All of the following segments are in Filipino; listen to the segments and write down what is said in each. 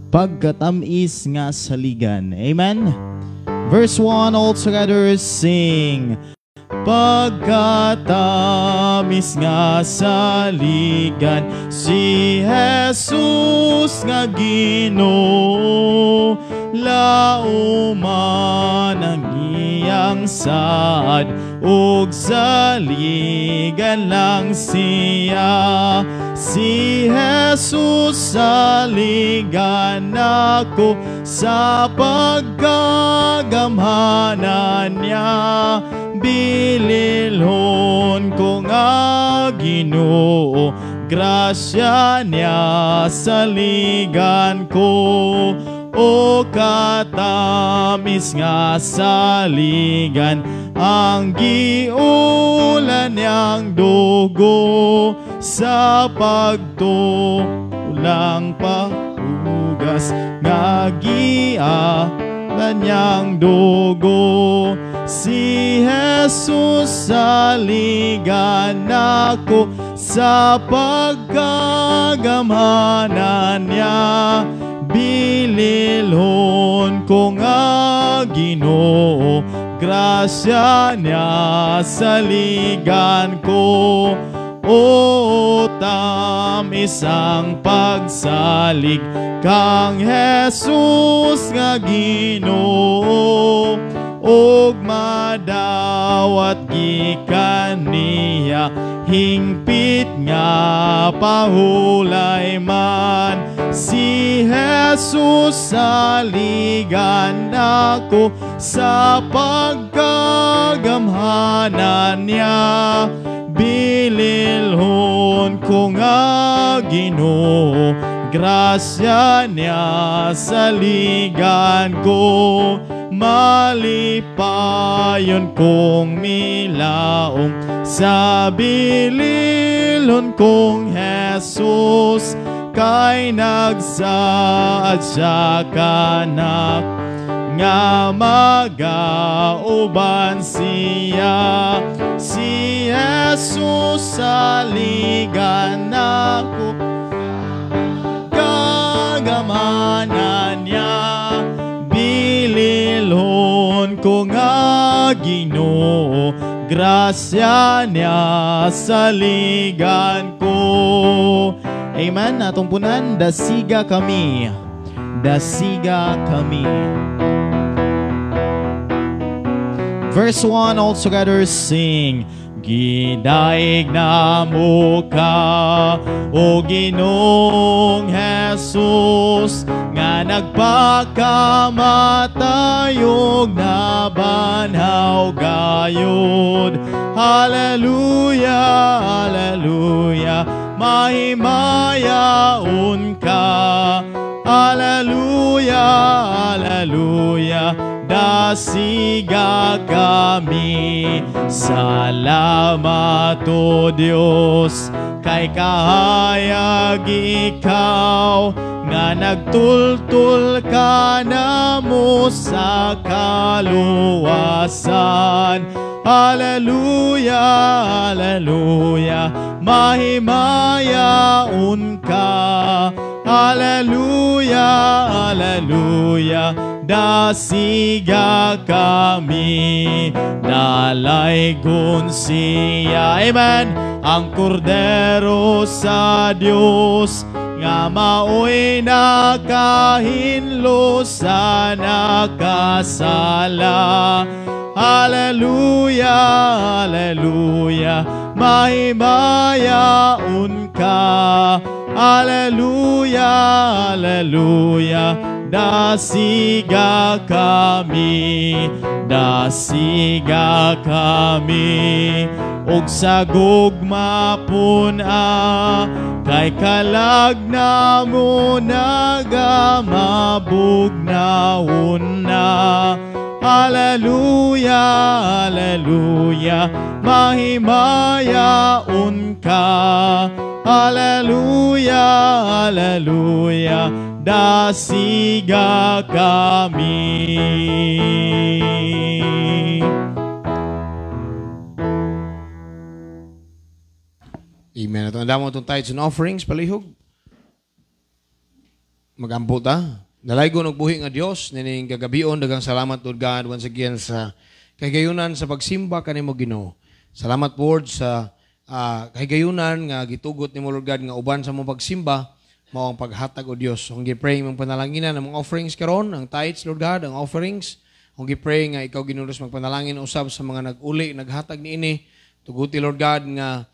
pagkatamis nga saligan. Amen? Verse 1, all together sing. Pagkatamis nga saligan, si Jesus nga Ginoo, lauman ang iyang saad, ug saligan lang siya. Si Jesus saligan ako sa pagkagamhanan niya. Bililhon ko nga Ginoo, grasya niya saligan ko. O katamis nga saligan, ang giulan niyang dugo, sa pagtulang panghugas nga gialan niyang dugo. Si Jesus saligan ako sa pagkagamhanan niya. Bililhon ko nga Ginoo, grasya niya saligan ko. O tamis ang pagsalig kang Jesus nga Ginoo, ug madawat gikan niya, hingpit nga pahulay man. Si Jesus saligan ako sa pagkagamhanan niya. Bililhon ko nga Ginoo, grasya niya saligan ko. Malipayon kong milaong sa bililhon kong Jesus, kay nagsaad siya kanak nga magauban siya. Si Jesus saligan ako, kagamanan niya. Bililhon ko nga Ginoo, grasya niya saligan ko. Amen. Atong punan, dasiga kami. Dasiga kami. Verse 1, all together sing. Gidaig na mo ka, o Ginoong Jesus, nga nagpakamatayog na banhaw gayod. Hallelujah, hallelujah, mahimayaon ka. Hallelujah, hallelujah, dasiga kami. Salamat o Diyos, kay kahayag ikaw, nga nagtultul ka na mo sa kaluwasan. Hallelujah, hallelujah, mahimayaon ka. Hallelujah, hallelujah, dasiga kami. Dalaygon siya, amen, ang kordero sa Diyos, nga maoy nakahinlo sa nakasala. Hallelujah, hallelujah, mahimayaon ka. Hallelujah, hallelujah, dasiga kami. Dasiga kami, ug sa gugma puna, kay kalag na mo nagamabugnaon na. Hallelujah, hallelujah, mahimayaon ka. Hallelujah, hallelujah, dasiga kami. Amen. Ito ang damo itong tithes and offerings, palihog. Magampo ta. Nalaygon og buhi nga Dios nining kagabion, daghang salamat Lord God once again sa kahigayunan sa pagsimba kanimo Ginoo. Salamat Lord sa kahigayunan nga gitugot nimo Lord God nga uban sa mong pagsimba mao ang paghatag o Dios. Kung gi-pray mong panalanginan ang mga offerings karon, ang tithes Lord God, ang offerings. Kung gi-pray nga ikaw ginulos magpanalangin usab sa mga nag-uli, naghatag niini, tuguti Lord God nga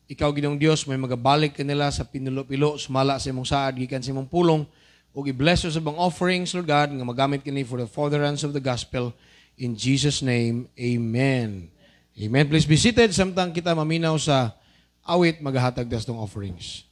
ikaw Ginoong Dios may magabalik kanila sa pinulo-pilo, sumala sa imong saad gikan sa imong pulong. O i-bless us sa bang offerings, Lord God, nga magamit kini for the furtherance of the gospel. In Jesus' name, Amen. Amen. Please be seated. Samtang kita maminaw sa awit, maghahatag das tong offerings.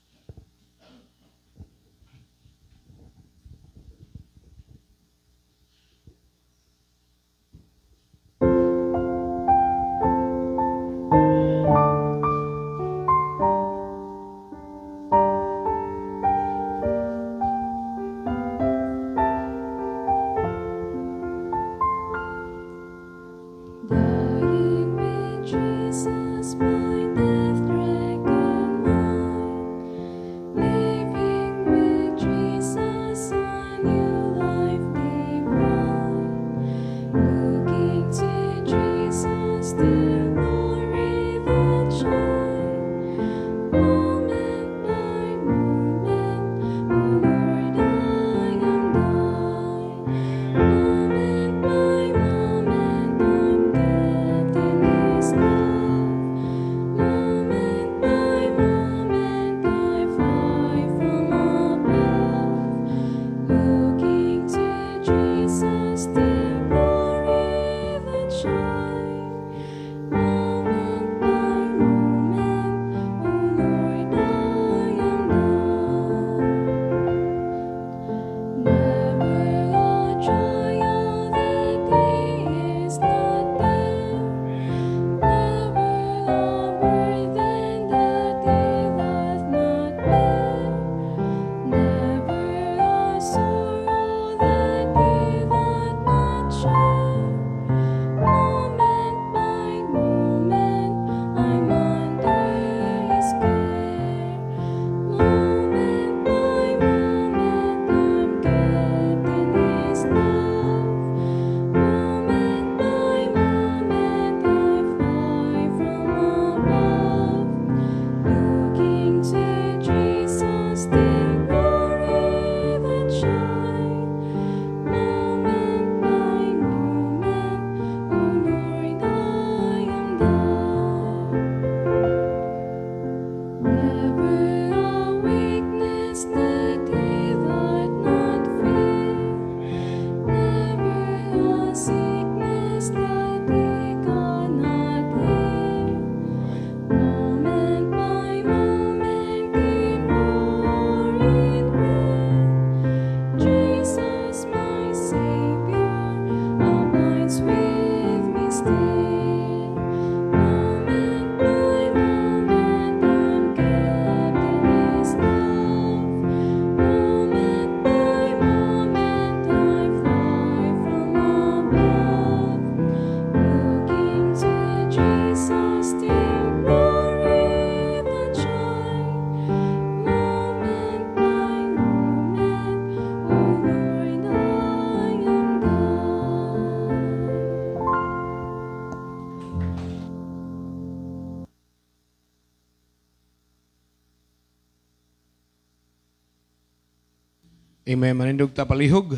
Amen. Manindog ta palihog.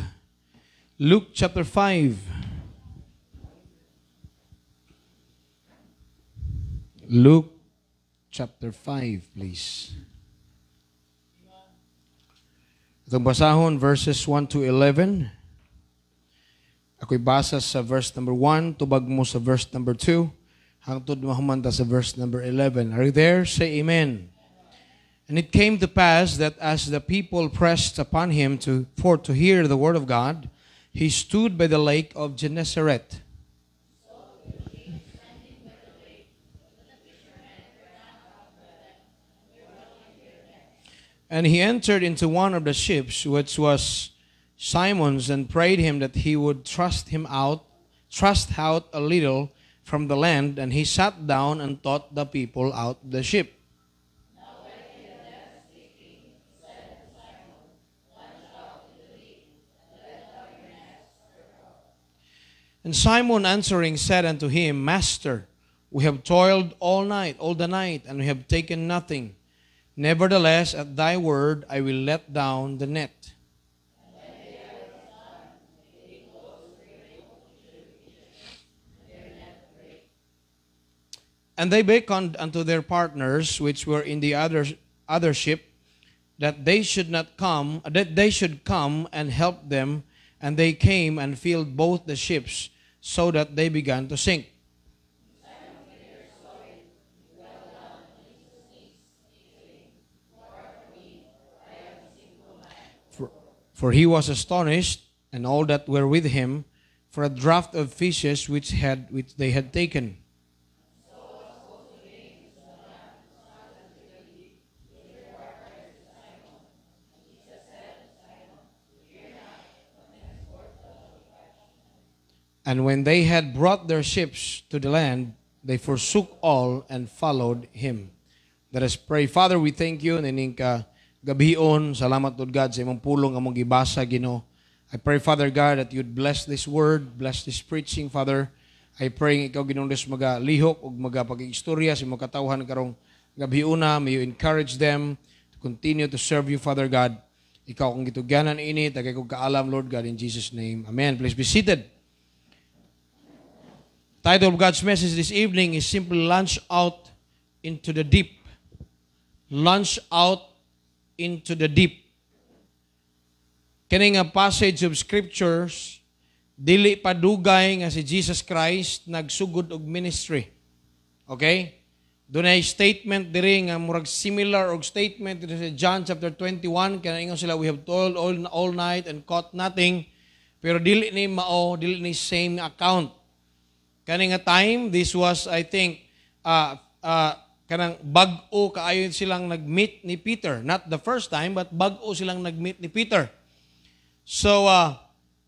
Luke chapter 5. Luke chapter 5, please. Itong basahon, verses 1 to 11. Ako'y basa sa verse number 1, tubag mo sa verse number 2, hangtod mahumanta sa verse number 11. Are you there? Say amen. And it came to pass that as the people pressed upon him to hear the word of God, he stood by the lake of Gennesaret. And he entered into one of the ships, which was Simon's, and prayed him that he would thrust out a little from the land. And he sat down and taught the people out the ship. And Simon answering said unto him, Master, we have toiled all the night, and we have taken nothing. Nevertheless, at thy word, I will let down the net. And they beckoned unto their partners, which were in the other ship, that they should come and help them. And they came and filled both the ships, so that they began to sink. For he was astonished, and all that were with him, for a draught of fishes which they had taken. And when they had brought their ships to the land, they forsook all and followed him. Let us pray. Father, we thank you. Nining ka gabion. Salamat, Lord God, sa imong pulong among gibasa, Ginoo. I pray, Father God, that you'd bless this word, bless this preaching, Father. I pray ikaw, Ginoong Diyos, magalihok o magapag-istorya sa imong katawhan karong gabiuna. May you encourage them to continue to serve you, Father God. Ikaw kung gitugyanan ini, tagay kong kaalam, Lord God, in Jesus' name. Amen. Please be seated. Title of God's message this evening is simply Launch Out into the Deep. Launch out into the deep. Kani nga passage of scriptures, dili padugay nga si Jesus Christ nagsugod og ministry. Okay? Dunay statement diri nga murag similar og statement dito sa John chapter 21, kaya ingon sila, we have toiled all night and caught nothing. Pero dili ni same account. Kani nga time, this was, I think, kanang bag-o kaayon silang nag-meet ni Peter. Not the first time, but bag-o silang nag-meet ni Peter. So,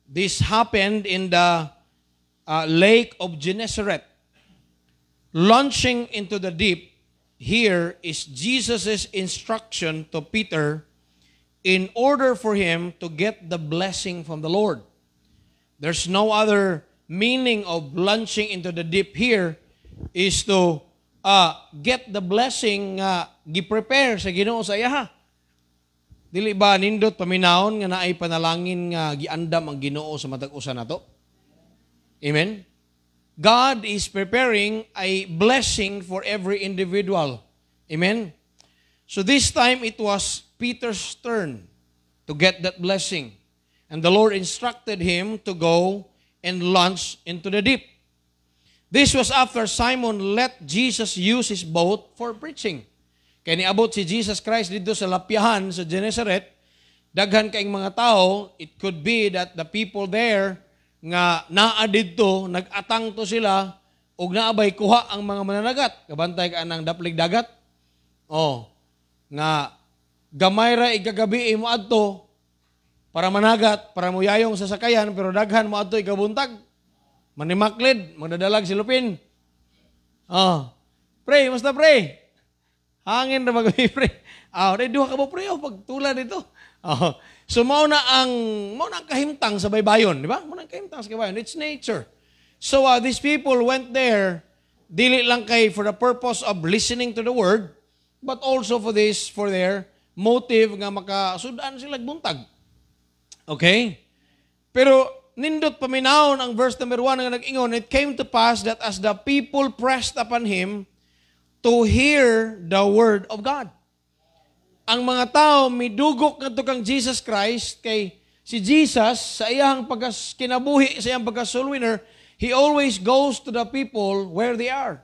this happened in the Lake of Gennesaret. Launching into the deep, here is Jesus' instruction to Peter in order for him to get the blessing from the Lord. There's no other meaning of launching into the deep here is to get the blessing gi-prepare sa Ginoo sa iyaha. Dili ba nindot paminahon nga naay panalangin nga giandam ang Ginoo sa matag usa nato? Amen. God is preparing a blessing for every individual. Amen. So this time it was Peter's turn to get that blessing. And the Lord instructed him to go and launch into the deep. This was after Simon let Jesus use his boat for preaching. Kaya niabot si Jesus Christ dito sa lapyahan sa Gennesaret, daghan kaing mga tao, it could be that the people there nga naa didto, nag-atang to sila, og naabay kuha ang mga mananagat. Kabantay ka ng daplig dagat. Nga gamay ra igagabi mo adto, para managat, para muyayong sa sakayan, pero daghan mo ato ikabuntag. Manimaklid, magdadalag si Lupin. Pray, basta pray. Hangin na mag-pray. Duha ka mo pray, pagtula dito. So, mao na ang kahimtang sa baybayon, di ba? Mao na ang kahimtang sa baybayon. It's nature. So, these people went there, dili lang kay for the purpose of listening to the word, but also for their motive nga makasudan sila buntag. Okay? Pero nindot paminahon ang verse number 1 nga nag-ingon, it came to pass that as the people pressed upon him to hear the word of God. Ang mga tao midugok ngadto kang Jesus Christ kay si Jesus sa iyang kinabuhi, sa iyang pagka-soul winner, he always goes to the people where they are.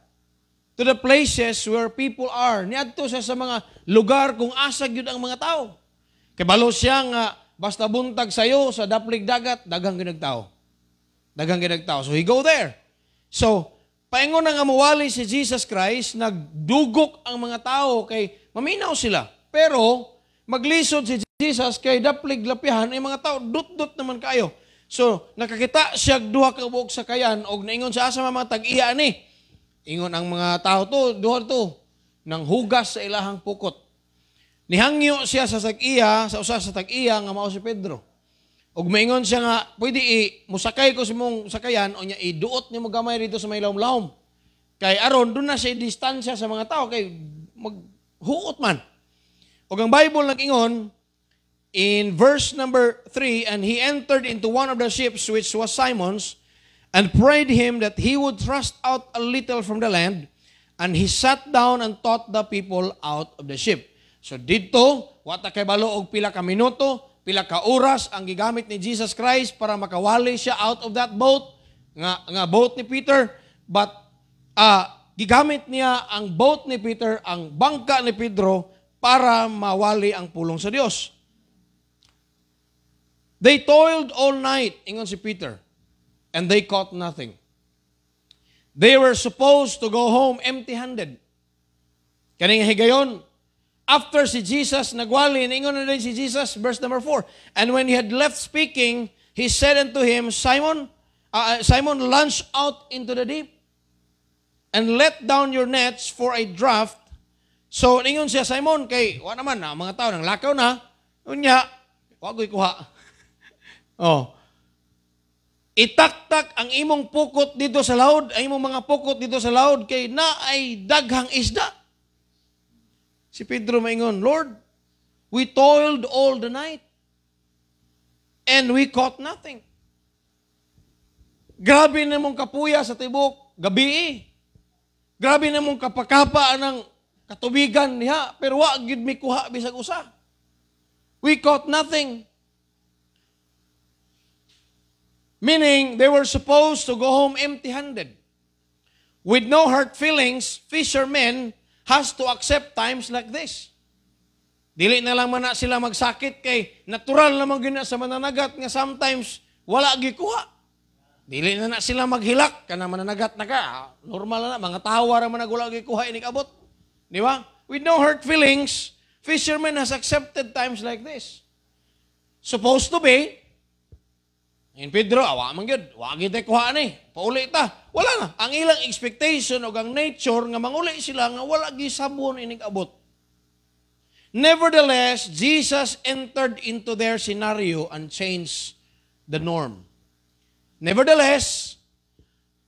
To the places where people are. Niadto siya sa mga lugar kung asa gyud ang mga tao. Kay balo siya nga basta buntag sayo sa daplig dagat, daghang ginagtao. Daghang ginagtao. So he go there. So, paingon na nga mawali si Jesus Christ, nagdugok ang mga tao kay maminaw sila. Pero, maglisod si Jesus kay daplig lapihan, ay mga tao, dut-dut naman kayo. So, nakakita siya duha ka buok sa kayan, og naingon sa asa mga tag-iya ni. Ingon ang mga tao to, duha to, nang hugas sa ilahang pukot. Nihangyo siya sa tag-iya, sa usa sa tag-iya nga mao si Pedro. Og maingon siya nga, pwede musakay ko sa mong sakayan, o niya, iduot niya mo gamay rito sa may lawom-lawom. Kay aron, doon na siya distansya sa mga tao, kay maghuot man. Og ang Bible nag-ingon, in verse number 3, and he entered into one of the ships, which was Simon's, and prayed him that he would thrust out a little from the land, and he sat down and taught the people out of the ship. So dito, wata kay balo og pila ka minuto, pila ka oras ang gigamit ni Jesus Christ para makawali siya out of that boat, nga boat ni Peter, but gigamit niya ang boat ni Peter, ang bangka ni Pedro, para mawali ang pulong sa Dios. They toiled all night, ingon si Peter, and they caught nothing. They were supposed to go home empty-handed. Kaning higayon, after si Jesus nagwali, ingon na din si Jesus, verse number 4, and when he had left speaking, he said unto him, Simon, launch out into the deep, and let down your nets for a draught. So, ingon siya, Simon, kay, wa naman na, mga tao, nang lakaw na, unya, wagoy kuha. Itaktak ang imong pukot dito sa laod, ang imong mga pukot dito sa laod, kay na ay daghang isda. Si Pedro maingon, Lord, we toiled all the night, and we caught nothing. Grabe na mong kapuya sa tibok, gabi. Grabe na mong kapakapa ng katubigan niya, pero wa gid mi kuha bisag usa. We caught nothing. Meaning, they were supposed to go home empty-handed. With no hurt feelings, fishermen has to accept times like this. Dili na lang man na sila magsakit kay natural naman gina sa mananagat nga sometimes wala gikuha. Dili na sila maghilak kana mananagat na ka. Normal na mga tawa ra man nagula gikuha inig abot. Di ba? With no hurt feelings, fishermen has accepted times like this. Supposed to be, in Pedro, awa man gyud, wa gyud kuha ni. Pauli ta. Wala na. Ang ilang expectation o ang nature nga manguli sila nga wala gisabon inig abot. Nevertheless, Jesus entered into their scenario and changed the norm. Nevertheless,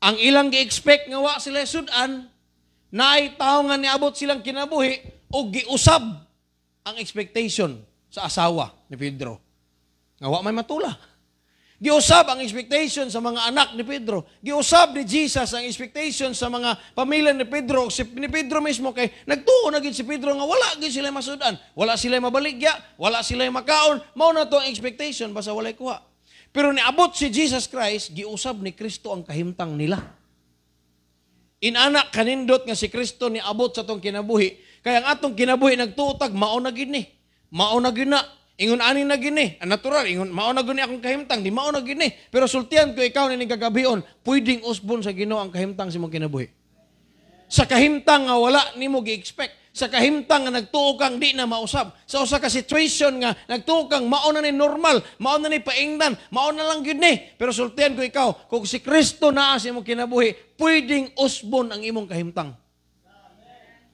ang ilang gi-expect nga wa sila sudan, na ay tao nga niabot silang kinabuhi o giusab ang expectation sa asawa ni Pedro. Nga wa may matula. Giusab ang expectation sa mga anak ni Pedro. Giusab ni Jesus ang expectation sa mga pamilya ni Pedro. Si ni Pedro mismo kay nagtuo na gid si Pedro nga wala gid sila masudan. Wala sila mabaligya, wala sila makaon. Mao na to ang expectation basta walay kuha. Pero niabot si Jesus Christ, giusab ni Kristo ang kahimtang nila. Inanak kanindot nga si Kristo niabot sa tong kinabuhi. Kaya ang atong kinabuhi nagtuotag mao na gid ni. Mao na gid na. Ingon ani na gini, natural, ingon mao na guni akong kahimtang, di mao na gini. Pero sultihan ko ikaw ni gagabion, pwedeng usbon sa Ginoo ang kahimtang sa imong kinabuhi. Sa kahimtang nga wala nimo gi-expect, sa kahimtang nga nagtuo kang di na mausab, sa usa ka situation nga nagtuo kang mao na ni normal, mao na ni paingnan, mao na lang gyud ni. Pero sultihan ko ikaw, kung si Kristo naa sa imong kinabuhi, pwedeng usbon ang imong kahimtang.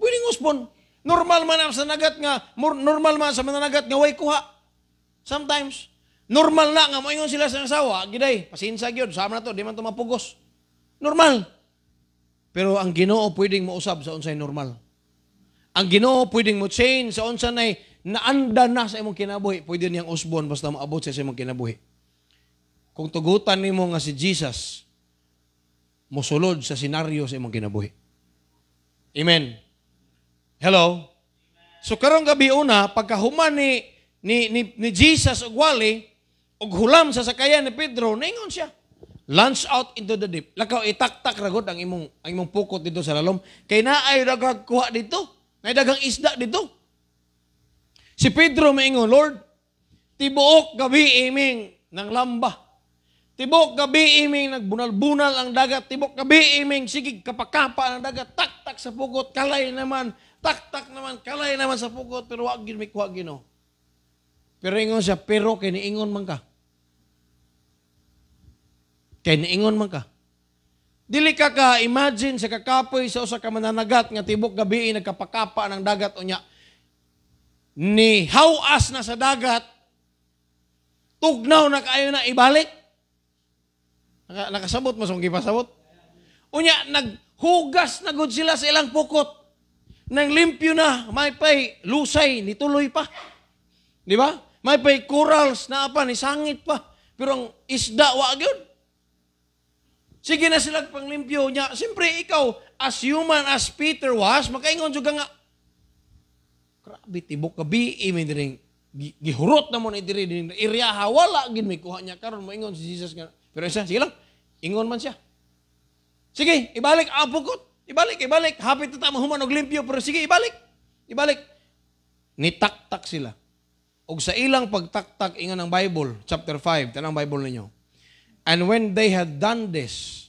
Pwedeng usbon. Normal man sa nagat nga, normal man sa mananagat nga way kuha. Sometimes, normal na nga, moingon sila sa asawa, giday, pasinsa gyud, sama na to, di man to mapugos. Normal. Pero ang Ginoo pwedeng mausab sa unsay normal. Ang Ginoo pwedeng mo change sa unsa nay naanda na sa imong kinabuhi, pwede niyang usbon basta maabot sa imong kinabuhi. Kung tugutan nimo nga si Jesus, mosulod sa senaryo sa imong kinabuhi. Amen. Hello? So karong gabi una, pagkahuman ni Jesus og wali og hulam sa sakayan ni Pedro, naingon siya, launch out into the deep. Lakaw itaktak ragod ang imong pukot dito sa lalom kay naay daghang kuha dito. Naay daghang isda dito. Si Pedro maingon, Lord, tibuok gabi iming nang lamba. Tibok gabi iming nagbunal-bunal ang dagat. Tibok gabi iming sigig kapakapa ang dagat. Tak-tak sa pukot, kalay naman. Tak-tak naman, kalay naman sa pukot. Pero wag gid may kuha Ginoo. Pero ingon siya, pero kay niingon man ka. Kay niingon man ka. Dili ka imagine sa kakapoy sa usa ka mananagat nga tibok gabi nagkapakapa ng dagat unya. Ni hawas na sa dagat, tugnaw na kayo na ibalik. Nakasabot mo, sunggi pasabot. Unya, naghugas na gud sila sa ilang pukot. Nang limpyo na, may pay lusay, nituloy pa. Di ba? May pay corals na apa, ni sangit pa. Pero ang isda, wag yun. Sige na sila panglimpyo niya. Siyempre, ikaw, as human as Peter was, makaingon juga nga, grabe, tibok ka, may diring, gihurot na mo na diring, iriyaha, wala, gin may kuha niya, karon maingon si Jesus nga. Pero isa, sige lang, ingon man siya. Sige, ibalik, pukot, ibalik, hapit na tama, human og limpyo, pero sige, ibalik. Nitaktak sila. Og sa ilang pagtaktak, ingon ang Bible, chapter 5, tanang Bible ninyo. And when they had done this,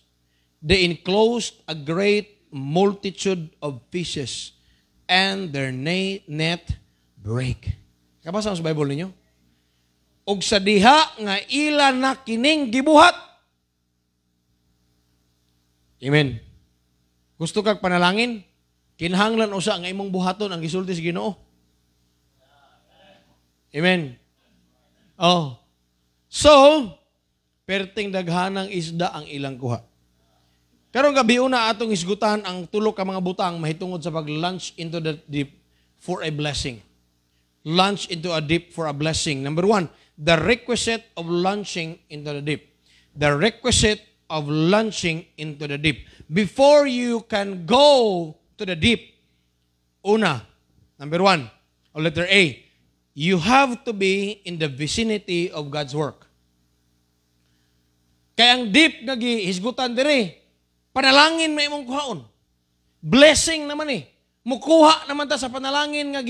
they enclosed a great multitude of fishes, and their net break. Kabasa sa Bible ninyo? Og sa diha nga ila na kining gibuhat. Amen. Gusto kag panalangin? Kinahanglan usa nga imong buhaton ang gisulti sa Ginoo. Amen. Oh. So, perting daghanang isda ang ilang kuha. Karong gabi una atong isgutan ang tulo ka mga butang mahitungod sa pag-launch into the deep for a blessing. Launch into a deep for a blessing. Number 1, the requisite of launching into the deep. The requisite of launching into the deep. Before you can go to the deep, number 1, or letter A, you have to be in the vicinity of God's work. Kaya ang deep nga gihisgutan diri, panalangin may imong kuhaon. Blessing naman Mukuha naman ta sa panalangin nga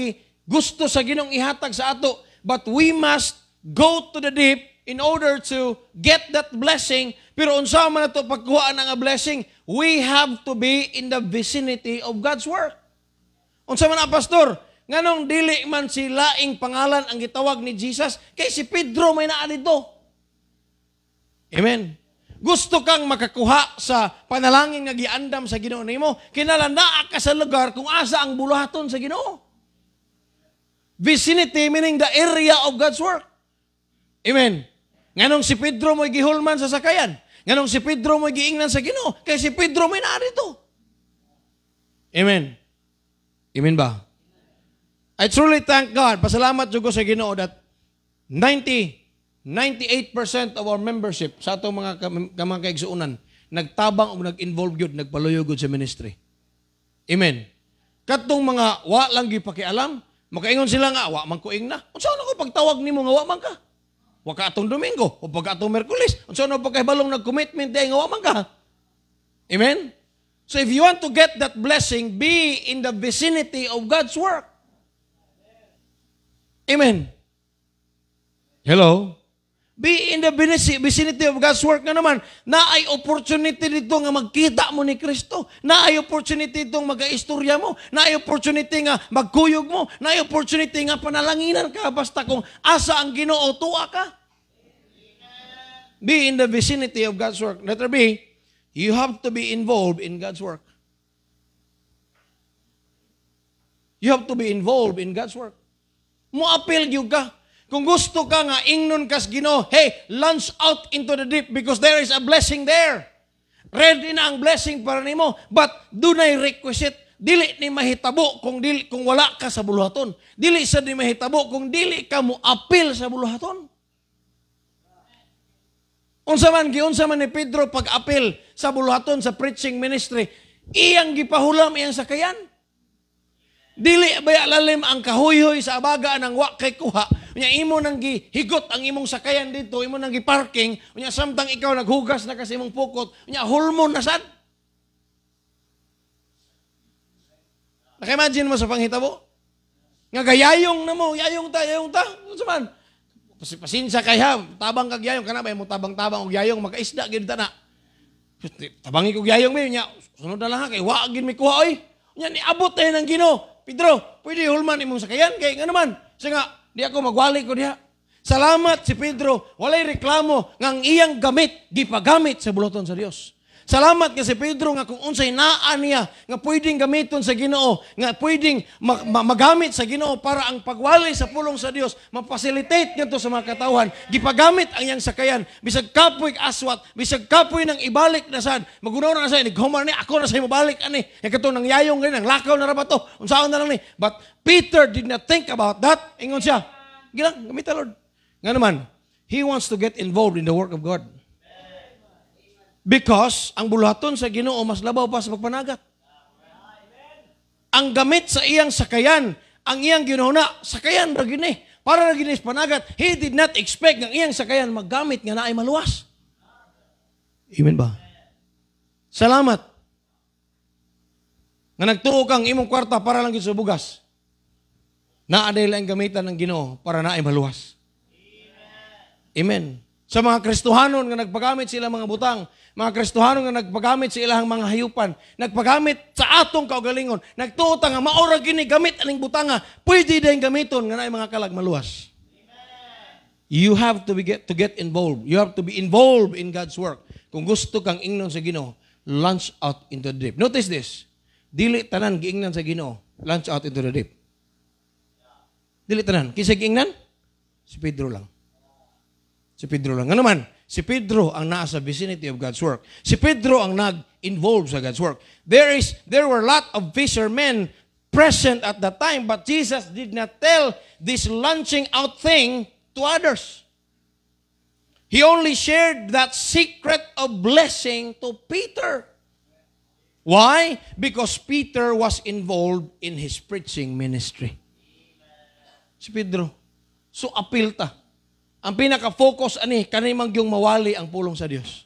gusto sa Ginoong ihatag sa ato. But we must go to the deep in order to get that blessing. Pero unsa man nato pagkuhaan nga blessing, we have to be in the vicinity of God's work. Unsa man pastor, nganong dili man si laing pangalan ang gitawag ni Jesus, kay si Pedro may naa dito. Amen. Gusto kang makakuha sa panalangin nga giandam sa Ginoo nimo, kinahanglan naa ka sa lugar kung asa ang buluhaton sa Ginoo. Vicinity meaning the area of God's work. Amen. Nganong si Pedro mo'y gihulman sa sakayan? Nganong si Pedro mo'y giingnan sa Ginoo? Kay si Pedro may naa dito. Amen. Amen ba? I truly thank God. Pasalamat jud ko sa Ginoo that 98% of our membership sa atong mga kaigsuunan nagtabang o nag-involve yun, nagpaluyo yun sa ministry. Amen. Katong mga wa lang gipakialam, makaingon sila nga, wa man kuing na. Unsa na ko pagtawag nimo nga wa man ka? Wa ka atong Domingo o pag atong Miyerkules. Unsa na pagkahibalong nag-commitment nga wa man ka? Amen. So if you want to get that blessing, be in the vicinity of God's work. Amen. Hello? Be in the vicinity of God's work nga naman. Na ay opportunity dito nga magkita mo ni Kristo. Na ay opportunity itong mag-istorya mo. Na ay opportunity nga magkuyog mo. Na ay opportunity nga panalanginan ka. Basta kung asa ang Ginoo, tuwa ka. Be in the vicinity of God's work. Letter B, you have to be involved in God's work. You have to be involved in God's work. Muapil gyud ka. Kung gusto ka nga, ingnon kas Ginoo, hey, launch out into the deep because there is a blessing there. Ready na ang blessing para nimo, but dunay requisite. Dili ni mahitabo kung wala ka sa buluhaton. Dili sa di mahitabo kung dili ka mo apil sa buluhaton. Unsa man ni Pedro pag-apil sa buluhaton sa preaching ministry, iyang gipahulam iyang sakayan. Dili baya lalim ang kahuyoy sa abaga ng wa kay kuha. Unya imo nang gihigot ang imong sakayan dito, imo nang giparking, unya samtang ikaw naghugas na kasi imong pukot, unya hormone na sad. Naka-imagine mo sa panghitabo? Nga gayayong na mo, yayong ta. Unsa man? Pasinsya kay ha, tabang kag yayong kana ba mo tabang-tabang og yayong makaisda gid ta na. Tabangi kog yayong mi unya, sunod na lang ha kay wa gid mi kuha oy. Unya niabot tayo ng Ginoo. Pedro, pwede hulman imong sakayan kay nga naman. Sige nga, di ako magwali ko diha. Salamat si Pedro, walay reklamo ngang iyang gamit gipagamit sa buluhaton sa Dios. Salamat nga si Pedro nga kung unsay naa niya nga pwedeng gamiton sa Ginoo, nga pwedeng magamit sa Ginoo para ang pagwali sa pulong sa Dios, mapasilitate ngadto sa mga katawhan, gipagamit ang iyang sakayan, bisag kapoy aswat, bisag kapoy nang ibalik na sad, magunaw na sa ni ako na sa mabalik ani, yang kato nang yayong gani, nang lakaw na ra ba to, unsaon na lang ni. But Peter did not think about that. Ingon siya, gilang gamit Lord. Nga naman, he wants to get involved in the work of God. Because ang bulaton sa Ginoo mas labaw pa sa pagpanagat. Ang gamit sa iyang sakayan, ang iyang ginuna, sakayan ra gini. Para ra gini sa panagat, he did not expect ng iyang sakayan maggamit nga naay maluwas. Amen ba? Salamat. Nga nagtuo kang imong kwarta para lang gid sa bugas. Naaday lang gamitan ng Ginoo para naay maluwas. Amen. Sa mga Kristohanon nga nagpagamit sila mga butang, mga Kristohanon nga nagpagamit sa ilang mga hayupan, nagpagamit sa atong kaugalingon, nagtuo ta nga maora gini gamit aning butanga, pwede din gamiton nga naay mga kalag maluwas. You have to get involved. You have to be involved in God's work. Kung gusto kang ingnon sa Ginoo, launch out into the deep. Notice this. Dili tanan giingnan sa Ginoo, launch out into the deep. Dili tanan. Kinsa giingnan? Si Pedro lang. Si Pedro lang. Ano man, si Pedro ang nasa vicinity of God's work. Si Pedro ang nag-involve sa God's work. There were a lot of fishermen present at that time, but Jesus did not tell this launching out thing to others. He only shared that secret of blessing to Peter. Why? Because Peter was involved in his preaching ministry. Si Pedro. So, apil ta. Ang pinaka-focus ani kanay mangyong mawali ang pulong sa Dios.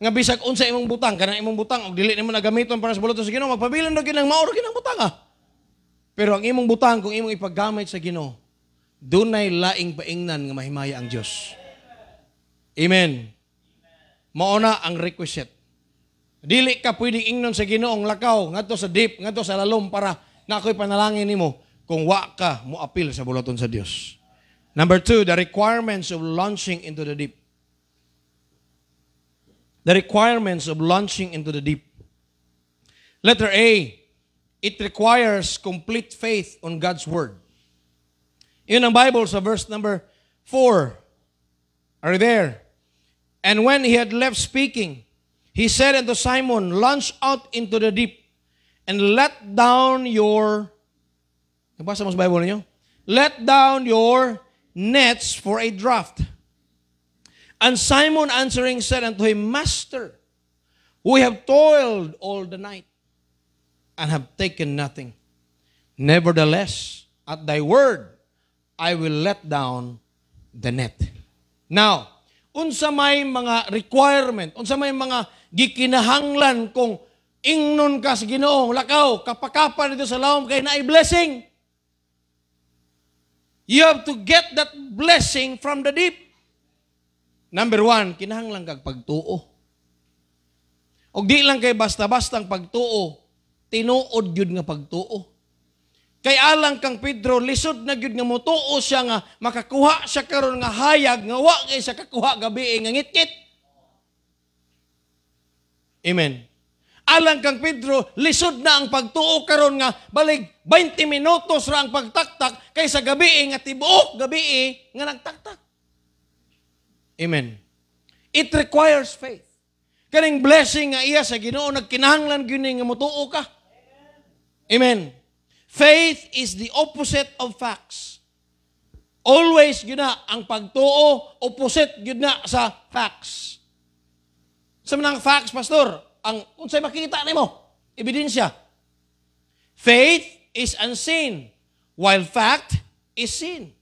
Nga bisag unsa imong butang, kanang imong butang og dili nimo nagamiton para sa buluton sa Ginoo, magpabilin ra gyud ang maor gyud ang butang. Pero ang imong butang kung imong ipaggamit sa Ginoo, dunay laing paingnan nga mahimaya ang Dios. Amen. Mao na ang requisite. Dili ka pwedeng ingnon sa Ginoong lakaw ngadto sa deep, ngadto sa lalom para na ako'y panalangin nimo kung wa ka mo apil sa buluton sa Dios. Number 2, the requirements of launching into the deep. The requirements of launching into the deep. Letter A, it requires complete faith on God's Word. Yun ang Bible sa verse number 4. Are there? And when he had left speaking, he said unto Simon, launch out into the deep and let down your... Nabasa mo sa Bible ninyo? Let down your nets for a draught. And Simon answering said unto him, Master, we have toiled all the night and have taken nothing. Nevertheless, at thy word, I will let down the net. Now, unsa may mga requirement, unsa may mga gikinahanglan kung ingnon ka sa Ginoo, lakaw, kapakapan dito sa lawom kay naay blessing. You have to get that blessing from the deep. Number 1, kinahanglan kag pagtuo. Og di lang kay basta-bastang pagtuo, tinuod gyud nga pagtuo. Kay alang kang Pedro, lisod na gyud nga motuo siya nga makakuha siya karon nga hayag nga wa kay siya kakuha gabi nga ngit-ngit. Amen. Alang kang Pedro, lisod na ang pagtuo karon nga balig 20 minutos ra ang pagtaktak kaysa gabi nga tibuok gabi nga nagtaktak. Amen. It requires faith. Kaning blessing nga iya sa Ginoo nagkinahanglan gyud nga motuo ka. Amen. Faith is the opposite of facts. Always gyud na ang pagtuo opposite gyud na sa facts. Sa manang facts, pastor, ang unsay makita nimo, ebidensya. Faith is unseen, while fact is seen.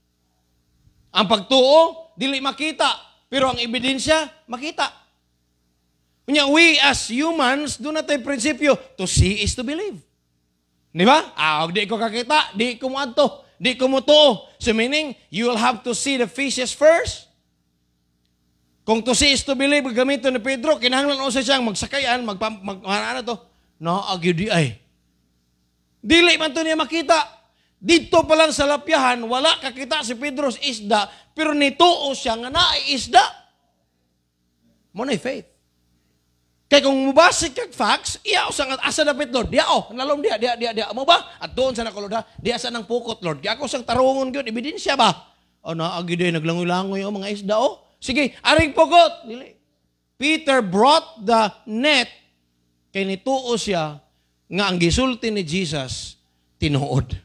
Ang pagtuo dili makita, pero ang ebidensya makita. Kunya we as humans do not have prinsipyo, to see is to believe. Di ba? Di ko kakita, di ko muadto, di ko mutuo. So meaning, you will have to see the fishes first. Kung to see is to believe, gamito ni Pedro, kinahanglan usa siyang magsakayan, ano to? Naagyo di ay. Dili man to niya makita. Dito pa lang sa lapyahan, wala kakita si Pedro sa isda, pero nituo siya nga naay isda. Mo na faith. Kaya kung mubasik kag facts, iya usang asa dapit Lord. Dia nalom dia. Mo ba? At doon sa nakulod ha. Dia sa nang pukot Lord. Kaya ako sang tarungon gyud ebidensya ba? Naagi day naglangoy-langoy mga isda Sige, aring pukot. Dili. Peter brought the net kay nituo siya nga ang gisulti ni Jesus tinuod.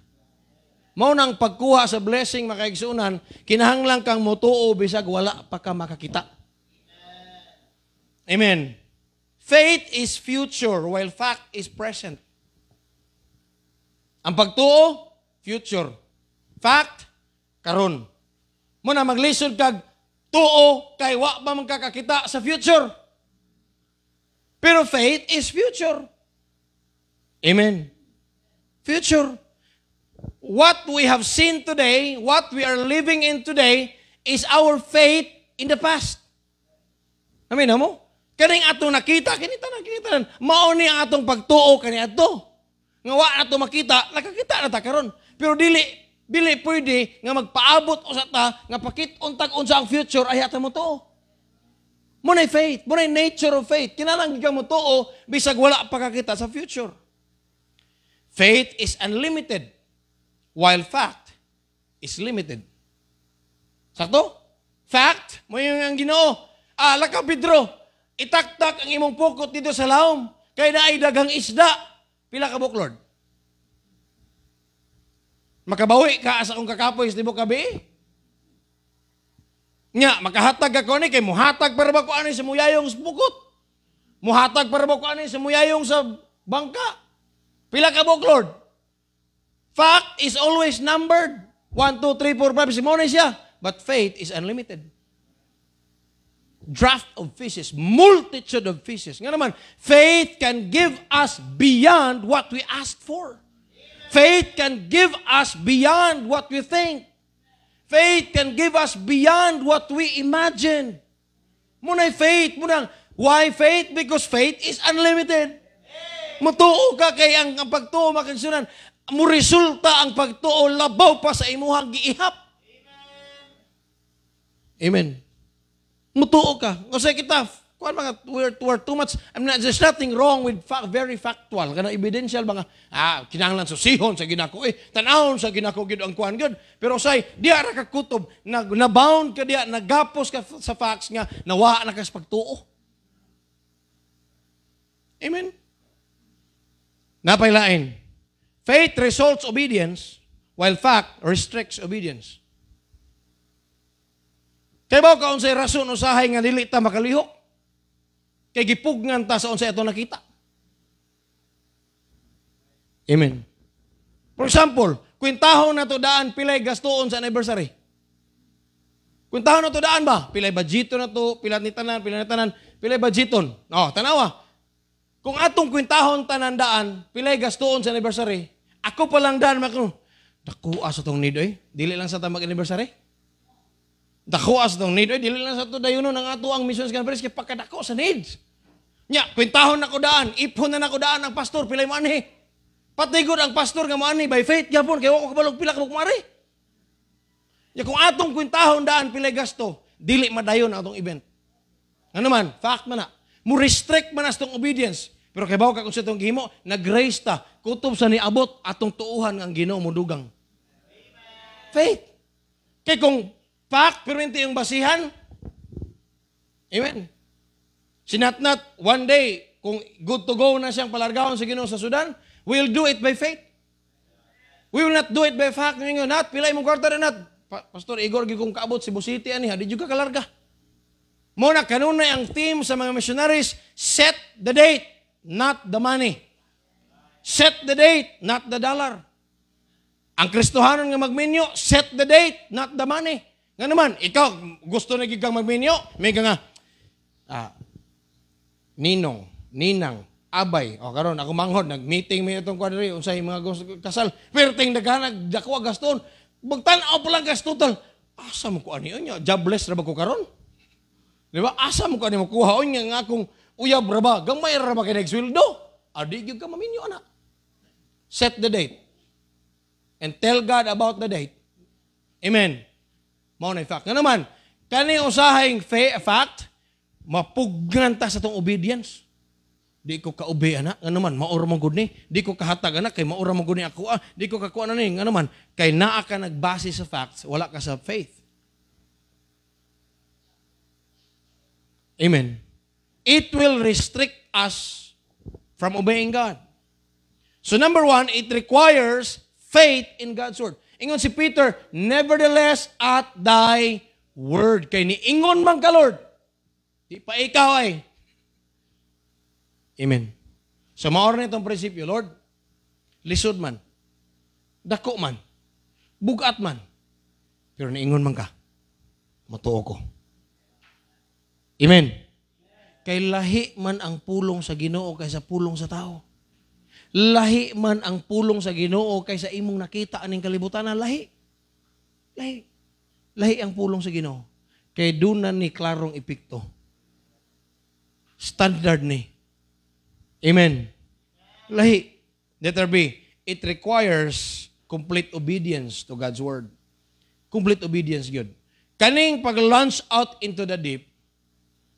Mao nang pagkuha sa blessing makaigsunan, kinahanglan kang motuo bisag wala pa ka makakita. Amen. Faith is future while fact is present. Ang pagtuo, future. Fact, karon. Mo na maglisod kag tuo kay wa pa man kakakita sa future. Pero faith is future. Amen. Future. What we have seen today, what we are living in today, is our faith in the past. Amen mo? Kaning atong nakita, kinita. Mao ni ang atong pagtuo kani adto. Nga wa na to makita, nakakita na ta karon. Pero dili pwede nga magpaabot usa ta nga pakit-on tag unsa ang future ay ata mo tuo. Mo nay faith, mo nay nature of faith. Kinahanglan gyud mo tuo bisag wala pa kakita sa future. Faith is unlimited while fact is limited. Sakto? Fact, mo yung ang Ginoo. Laka Pedro, itaktak ang imong pukot dito sa lawom kay naay daghang isda. Pila ka buok, Lord? Makabawi ka sa akong kakapoy sa tibok gabi. Nya, makahatag ako ni kay muhatag para ba ko ani sa muyayong sa pukot. Muhatag para ba ko ani sa muyayong sa bangka. Pila ka buok, Lord? Fact is always numbered. 1, 2, 3, 4, 5, simone siya. But faith is unlimited. Draft of fishes, multitude of fishes. Nga naman, faith can give us beyond what we asked for. Faith can give us beyond what we think. Faith can give us beyond what we imagine. Muna'y faith, why faith? Because faith is unlimited. Mutuo ka kay ang pagtuo makagsunan. Mo resulta ang pagtuo labaw pa sa imuhang giihap. Amen. Mutuo ka. Kasi kita, we're too much, there's nothing wrong with very factual. Kana evidential mga, kinahanglan susihon sa ginako, tanawon sa ginako gid ang kuan gid. Pero say, diya ra ka kutob, nabound ka diya, nagapos ka sa facts nga, nawa na ka sa pagtuo. Amen. Napailain. Faith results obedience, while fact restricts obedience. Kaya ba ka unsay rason usahay nga dili ta makalihok? Kay gipugnan ta sa unsay ato nakita. Amen. For example, kwintahon na to daan pilay gastoon sa anniversary. Kwintahon na to daan ba? Pilay budgeto na to, pilay ni tanan, pilay budgeton. Tanawa. Kung atong kwintahon tanan daan, pilay gastoon sa anniversary, ako pa lang daan dakuha sa tong need dili lang sa ta mag-anniversary. Dakuha sa tong need dili lang sa to dayonon ang ato ang missions conference kay pagkadako sa needs. Nya, kwintahon na ko daan, ipon na ko daan ang pastor pilay mo ani. Patigod ang pastor nga mo ani by faith gyapon kay wa ko kabalog pila ka mari. Nya kung atong kwintahon daan pilay gasto, dili madayon ang atong event. Ano man, fact man na. Mo restrict man as tong obedience. Pero kay bawo ka kung sa itong gihimo, nag-grace ta. Kutob sa niabot, atong tuuhan ang Ginoo mo dugang. Faith. Kay kung fact, pero hindi yung basihan, amen. Sinatnat, one day, kung good to go na siyang palargahon sa Ginoo sa Sudan, we'll do it by faith. We will not do it by fact. Not, pilay mong kwarta na not. Pastor Igor, kung kaabot si Busiti, di juga kalarga. Muna, kanunay ang team sa mga missionaries, set the date. Not the money. Set the date, not the dollar. Ang Kristohanon nga magminyo, set the date, not the money. Nga naman, ikaw, gusto na kang magminyo, may ka nga, ninang, abay, karon ako manghod, nag-meeting may itong kwadri, unsay mga gusto kasal, pero ting nagdakwa gaston, magtanaw pa lang gaston, asa mo ko ani niya, jobless ra ba ko karon? Di ba? Asa mo ko ani mo kuha niya nga akong uyab ra ba? Gamay ra ba kay nagsweldo? Adi gyud ka maminyo ana. Set the date. And tell God about the date. Amen. Mao na fact. Nga naman, kani usahing fact, mapugnan ta sa tong obedience. Di ko kaube anak, nga naman, maura mo gud ni. Di ko kahatag anak, kay maura mo gud ni ako. Di ko kakuha na ni, nga naman, kay naa ka nagbase sa facts, wala ka sa faith. Amen. It will restrict us from obeying God. So number one, it requires faith in God's word. Ingon si Peter, nevertheless at thy word. Kay ni ingon man ka, Lord. Di pa ikaw ay. Amen. So maor na itong prinsipyo, Lord, lisod man, dako man, bugat man, pero niingon man ka, matuo ko. Amen. Kay lahi man ang pulong sa Ginoo kaysa pulong sa tao. Lahi man ang pulong sa Ginoo kaysa imong nakita aning kalibutan na lahi. Lahi. Lahi ang pulong sa Ginoo. Kay dunan ni klarong epekto. Standard ni. Amen. Lahi. Letter B. It requires complete obedience to God's word. Complete obedience, good. Kaning pag-launch out into the deep,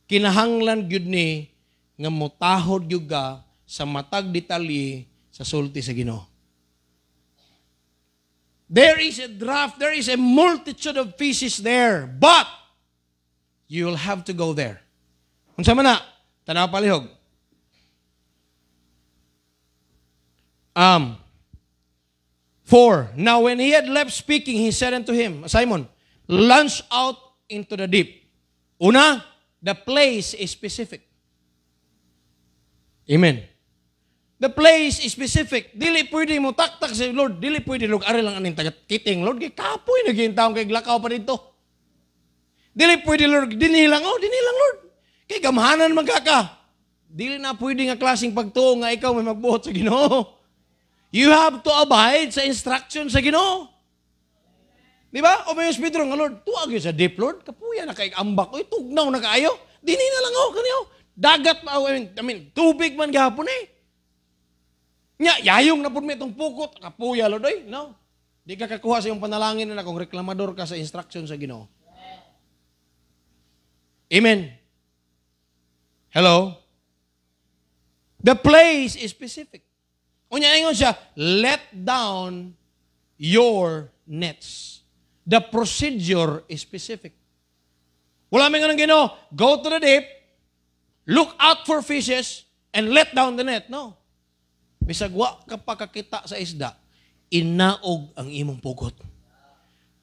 kinahanglan gyud ni nga motahod gyud ka sa matag detalye sa sulti sa Ginoo. There is a draft, there is a multitude of pieces there, but you will have to go there. Unsa man na? Tanaw palihog. Now when he had left speaking, he said unto him, Simon, launch out into the deep. Una, the place is specific. Amen. The place is specific. Dili pwede mo taktak sa Lord. Dili pwede lugar lang aning tagat-kiting. Lord, kay kapoy naghintaon kay glakaw pa dito. Dili pwede Lord, dinilang Lord. Kay gamhanan magkaka. Dili na pwede nga klaseng pagtuo nga ikaw may magbuhat sa Ginoo. You have to abide sa instruction sa Ginoo. Di ba? O may Pedro nga, Lord, tuwag yun sa deep, Lord. Kapuya na kay ambak. Uy, tugnaw na kaayo. Dini na lang ako kaniyo. Dagat pa, tubig man gahapon eh. Yayong na po may itong pukot. Kapuya, Lord, oy. No. Di ka kakuha sa iyong panalangin na kung reklamador ka sa instruction sa Ginoo. Amen. Hello? The place is specific. Unya ingon siya, let down your nets. The procedure is specific. Wala may nga ng Ginoo, go to the deep, look out for fishes, and let down the net. No. Bisag wa ka pakakita sa isda, inaog ang imong pugot.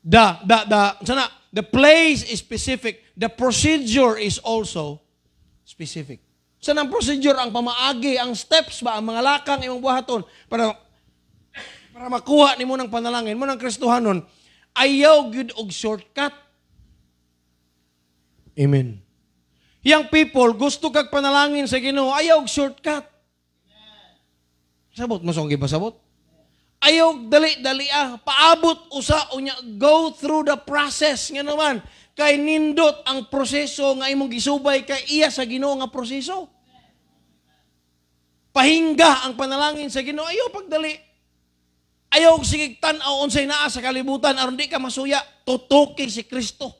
The place is specific. The procedure is also specific. Saan ang procedure, ang pamaagi, ang steps ba, ang mga lakang imong buhaton para makuha nimo ng panalangin mo ng Kristohanon, ayaw gyud og shortcut. Amen. Young people, gusto kag panalangin sa Ginoo, ayaw og shortcut. Sabot mo song gibasabot. Ayaw dali-dali paabot usa unya, go through the process nga naman. Kay nindot ang proseso nga imong gisubay kay iya sa Ginoo nga proseso. Pahingga ang panalangin sa Ginoo, ayaw pagdali. Ayaw sige tan-aw unsay naa sa kalibutan aron di ka masuya, tutuki si Kristo.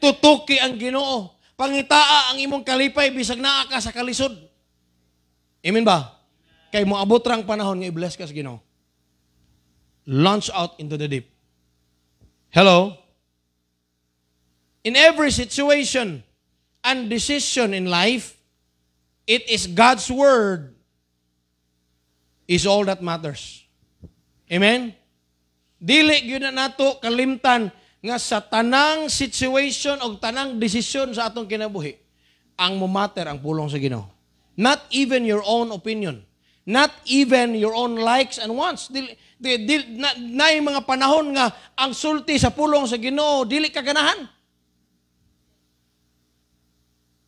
Tutuki ang Ginoo. Pangitaa ang imong kalipay bisag naa ka sa kalisod. Amen ba? Kay moabot rang panahon nga i-bless ka sa Ginoo. Launch out into the deep. Hello? In every situation and decision in life, it is God's word is all that matters. Amen? Dili gyud na nato kalimtan nga sa tanang situation o tanang desisyon sa atong kinabuhi, ang mumatter ang pulong sa Ginoo. Not even your own opinion. Not even your own likes and wants. Na yung mga panahon nga ang sulti sa pulong sa Ginoo, dili kaganahan.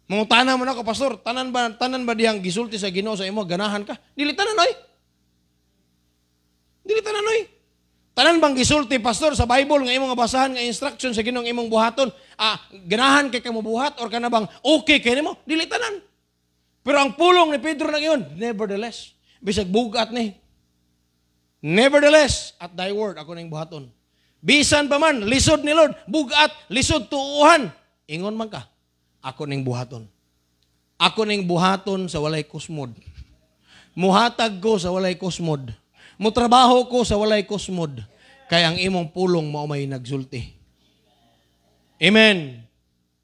Mangutana mo na ko, Pastor, tanan ba diyang gisulti sa Ginoo sa imo, ganahan ka? Dili tanan, oy. Dili tanan, oy. Tanan bang gisulti, Pastor, sa Bible, nga imong basahan, nga instruction sa Ginoo, imong buhaton, ganahan kay ka mo buhat, or ka na bang okay kay nimo? Dili tanan. Pero ang pulong ni Pedro na iyon, nevertheless, bisag bugat ni. Nevertheless, at thy word, ako na yung buhaton. Bisan pa man, lisod ni Lord, bugat, lisod tuuhan, ingon man ka. Ako ning buhaton. Ako ning buhaton sa walay kusmod. Muhatag ko sa walay kusmod. Mutrabaho ko sa walay kusmod. Kay ang imong pulong mao may nagsulti. Amen.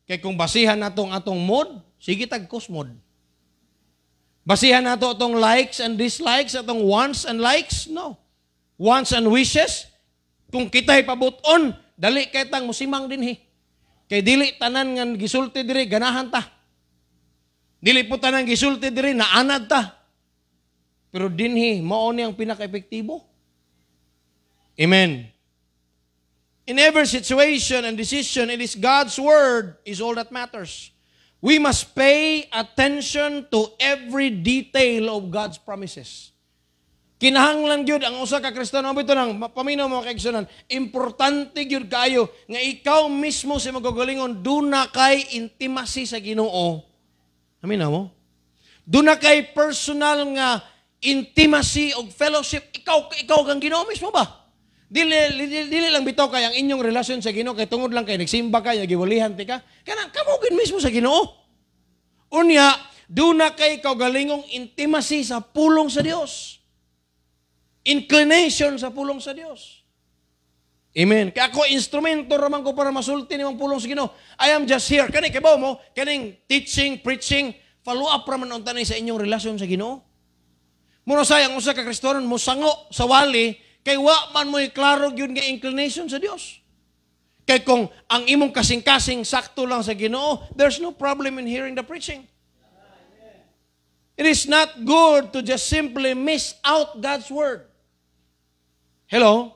Kay kung basihan natong atong mod, sige tag kusmod. Basihan nato atong likes and dislikes, atong wants and likes, no. Wants and wishes, kung kita'y pabuton, dali kay tang musimang dinhi. Kay dili tanan nga gisulti diri ganahan ta. Dili po tanan gisulti diri naanad ta. Pero dinhi mao ni ang pinaka-epektibo. Amen. In every situation and decision, it is God's word is all that matters. We must pay attention to every detail of God's promises. Kinahanglan gyud ang usa ka Kristiyano bito nang paminaw mo kay igsunan, importante gyud kayo nga ikaw mismo sa magagalingon duna kay intimacy sa Ginoo. Amin mo? Duna kay personal nga intimacy og fellowship ikaw kang Ginoo mismo ba? Dili lang bitaw kay ang inyong relasyon sa Ginoo kay tungod lang kay nagsimba ka, nagiwalihan ti ka. Kanang kamugin mismo sa Ginoo. Unya, duna kay kaugalingong intimacy sa pulong sa Dios. Inclination sa pulong sa Dios. Amen. Kaya ako instrumento raman ko para masulti nimong pulong sa Ginoo. I am just here. Kani kibaw mo, kaning teaching, preaching, follow up raman unta ni sa inyong relasyon sa Ginoo. Muna sayang usa ka Kristiyano mo sango sa wali kay wa man mo'y klaro yun nga inclination sa Dios. Kay kung ang imong kasing-kasing sakto lang sa Ginoo, there's no problem in hearing the preaching. It is not good to just simply miss out God's word. Hello?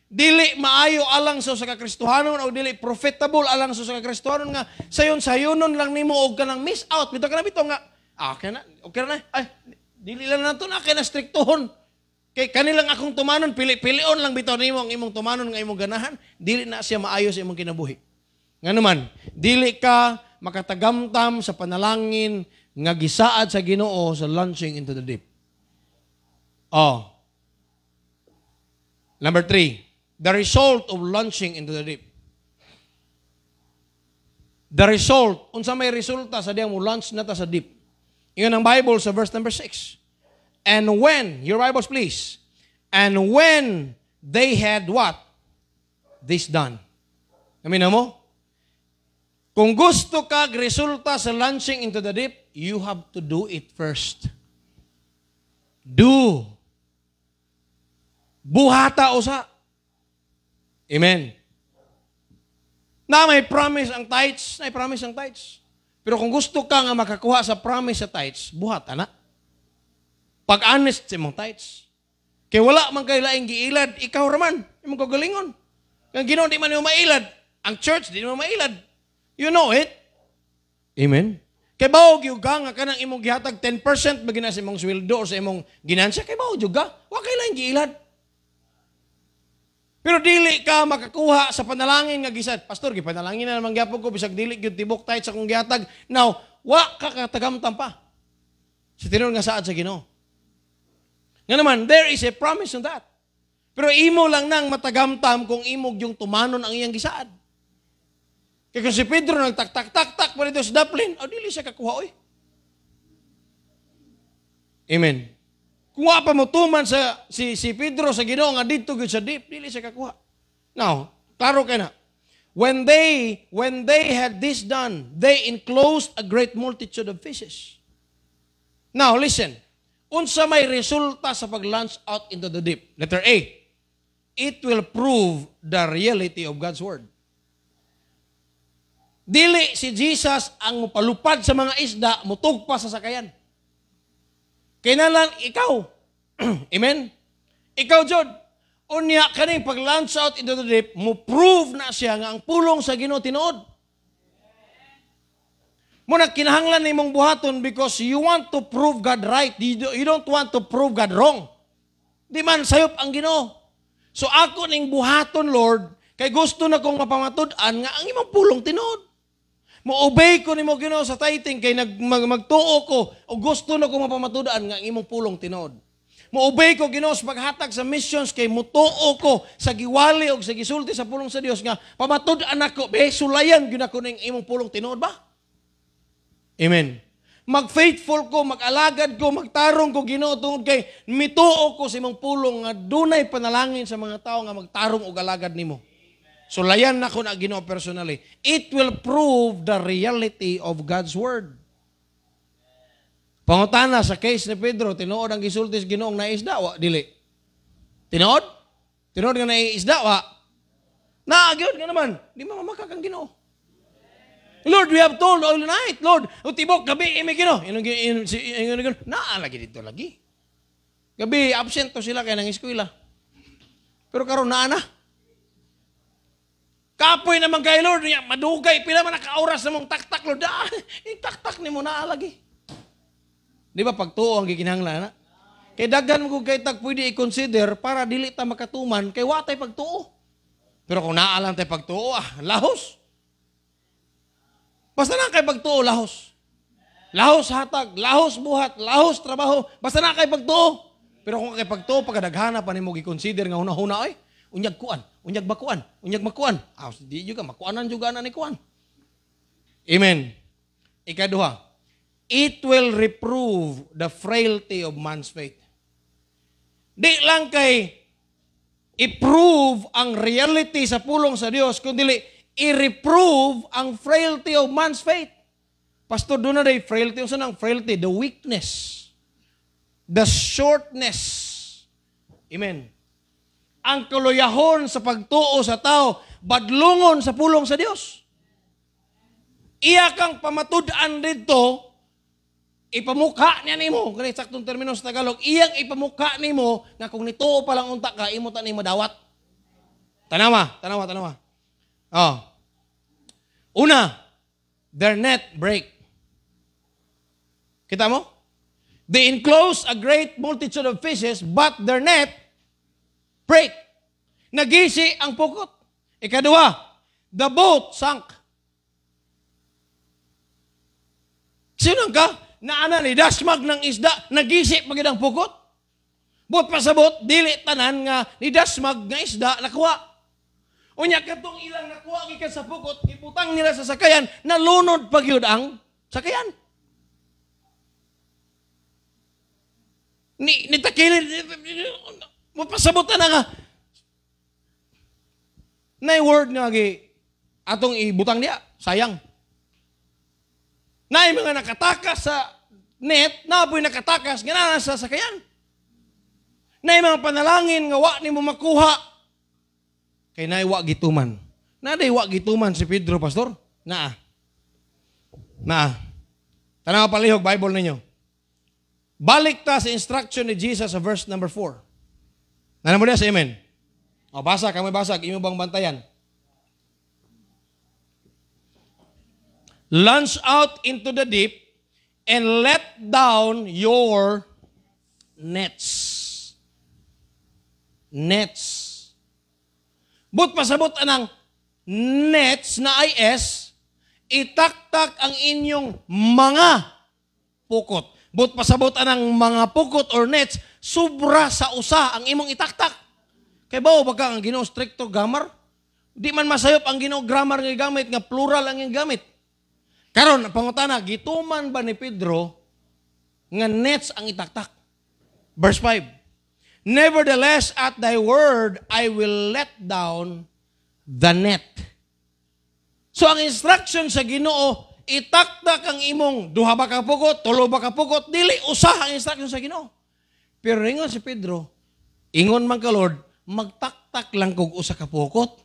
Dili maayo alang sa kakristohanon o dili profitable alang sa kakristohanon nga sayon-sayonon lang nimo og kanang miss out. Bitaw ka na bitaw nga, okay na. Ay, dili lang nato na kay na striktohon. Kay kanilang akong tumanon, pili-pilion lang bitaw nimo ang imong tumanon nga imong ganahan, dili na siya maayo sa imong kinabuhi. Nga naman, dili ka makatagamtam sa panalangin nga gisaad sa Ginoo sa launching into the deep. Oh. Number 3, the result of launching into the deep. The result, unsa may resulta sa diyang mo launch na ta sa deep. Ingon ang Bible sa verse number 6. And when, your Bibles please, and when they had what? This done. Amin mo? Kung gusto ka resulta sa launching into the deep, you have to do it first. Do. Buhata usa. Amen. Na may promise ang tithes, Pero kung gusto ka nga makakuha sa promise sa tithes, buhata na. Pag-honest sa mong tithes. Kaya wala man kayo laing giilad, ikaw raman, imong kagalingon. Kung Ginoo di man mo mailad, ang church di mo mailad. You know it. Amen. Kaya baog yung nga kanang imong gihatag 10% bagina sa imong sweldo o sa imong ginansya, kaya baog yung wala kayo laing giilad. Pero dili ka makakuha sa panalangin nga gisad. Pastor, gipanalangin na naman gyapon ko, bisag dili gyud tibok tithes akong gihatag. Now, wa ka katagamtam pa. Sa tinuod nga saad sa Ginoo. Nga naman, there is a promise on that. Pero imo lang nang matagamtam kung imog yung tumanon ang iyang gisaad. Kaya kung si Pedro nagtak-tak-tak-tak pa dito sa daplin, dili siya kakuha, oy. Amen. Kung pa mo tuman sa si Pedro sa Ginoo nga dito gyud sa deep, dili siya kakuha. Now, klaro kay na. When they had this done, they enclosed a great multitude of fishes. Now, listen. Unsa may resulta sa pag-launch out into the deep? Letter A, it will prove the reality of God's word. Dili si Jesus ang mupalupad sa mga isda, mutugpa sa sakayan. Kinalang ikaw. Amen? Ikaw, Jod. Unya, kaning pag-launch out into the deep, mo-prove na siya nga ang pulong sa Ginoo tinuod. Muna kinahanglan nimong buhaton because you want to prove God right. You don't want to prove God wrong. Di man sayop ang Ginoo. So ako ning buhaton, Lord, kay gusto na kong mapamatud-an nga ang imong pulong tinuod. Mo-obey ko nimo Ginoo sa tithing kay magtuo ko o gusto na kong mapamatud-an nga ang imong pulong tinuod. Mo-obey ko Ginoo sa paghatag sa missions kay mutuo ko sa giwali o sa gisulti sa pulong sa Dios nga pamatud-an ako, sulayan gyud ako ning imong pulong tinuod ba? Amen. mag-faithful ko, mag-alagad ko, magtarong ko Ginoo tungod kay mituo ko sa imong pulong nga dunay panalangin sa mga tao nga magtarong og alagad nimo. So layan na ko na Ginoo personally. It will prove the reality of God's word. Pangutana sa case ni Pedro, tinuod ang gisulti sa Ginoong naisda wa dili. Tinuod? Tinuod nga naisda wa. Naagyod nga naman, di mamamakak ang Ginoo. Lord, we have told all night, Lord, utibok gabi imi Ginoo. Lagi dito lagi. Gabi absent to sila kay nang eskwela. Pero karon naa na. Kapoy naman kay Lord, madugay pila man naka-oras namong taktak Lord. Taktak nimo naa lagi. Di ba pagtuo ang gikinahanglan na? Kay daghan mo kay tag pwede i-consider para dili ta makatuman kay watay pagtuo. Pero kung naa lang tay pagtuo, lahos. Basta na kay pagtuo, lahos. Lahos hatag, lahos buhat, lahos trabaho. Basta na kay pagtuo. Pero kung kay pagtuo, pagkadaghana pa nimo gi-consider nga una-una, unyag kuan, unyag bakuan, unyag makuan. Di juga, makuanan juga na ni kuan. Amen. Ikaduha, it will reprove the frailty of man's faith. Di lang kay i-prove ang reality sa pulong sa Dios, kundi i-reprove ang frailty of man's faith. Pastor, doon na rin frailty. Yung sanang frailty, the weakness, the shortness. Amen. Ang kaluyahon sa pagtuo sa tao, badlungon sa pulong sa Dios. Iya kang pamatud-an dito, ipamukha niya nimo, kani saktong termino sa Tagalog, iyang ipamukha nimo nga kung nituo pa lang unta ka, imo ta nimo dawat. Tanawa. Una, their net break. Kita mo? They enclose a great multitude of fishes, but their net break. Nagisi ang pukot. Ikaduha, the boat sank. Sino ka? Naana ni dasmag ng isda, nagisi pagid ang pukot. Bot pasabot, dili tanan nga ni dasmag nga isda nakuha. Unya katong ilang nakuha gikan sa pukot, iputang nila sa sakayan, nalunod pagyud ang sakayan. Ni takilid mapasabot na nga. Nay word nga atong ibutang niya, sayang. Nay mga nakatakas sa net, napoy nakatakas nga sa sakayan. Nay mga panalangin nga wa nimo makuha. Kay naiwa gituman. Nadaiwa gituman si Pedro, Pastor? Naa. Tanaw palihog, Bible ninyo. Balik ta sa instruction ni Jesus sa verse number 4. Nana mo sa amen? O, basa, kami basag. Imo bang bantayan? Launch out into the deep and let down your nets. Nets. But pasabot anang nets na IS, itaktak ang inyong mga pukot. But pasabot anang mga pukot or nets, sobra sa usa ang imong itaktak. Kay bao baka ang Ginoo stricto grammar? Di man masayop ang Ginoo grammar nga gamit, nga plural ang gamit. Karon pangutana, gituman ba ni Pedro nga nets ang itaktak? Verse 5. Nevertheless, at thy word, I will let down the net. So, ang instruction sa Ginoo, itaktak ang imong duha ba ka pukot, tulo ba ka pukot, dili usah ang instruction sa Ginoo. Pero ringon si Pedro, ingon man ka Lord, magtaktak lang kog usa ka pukot.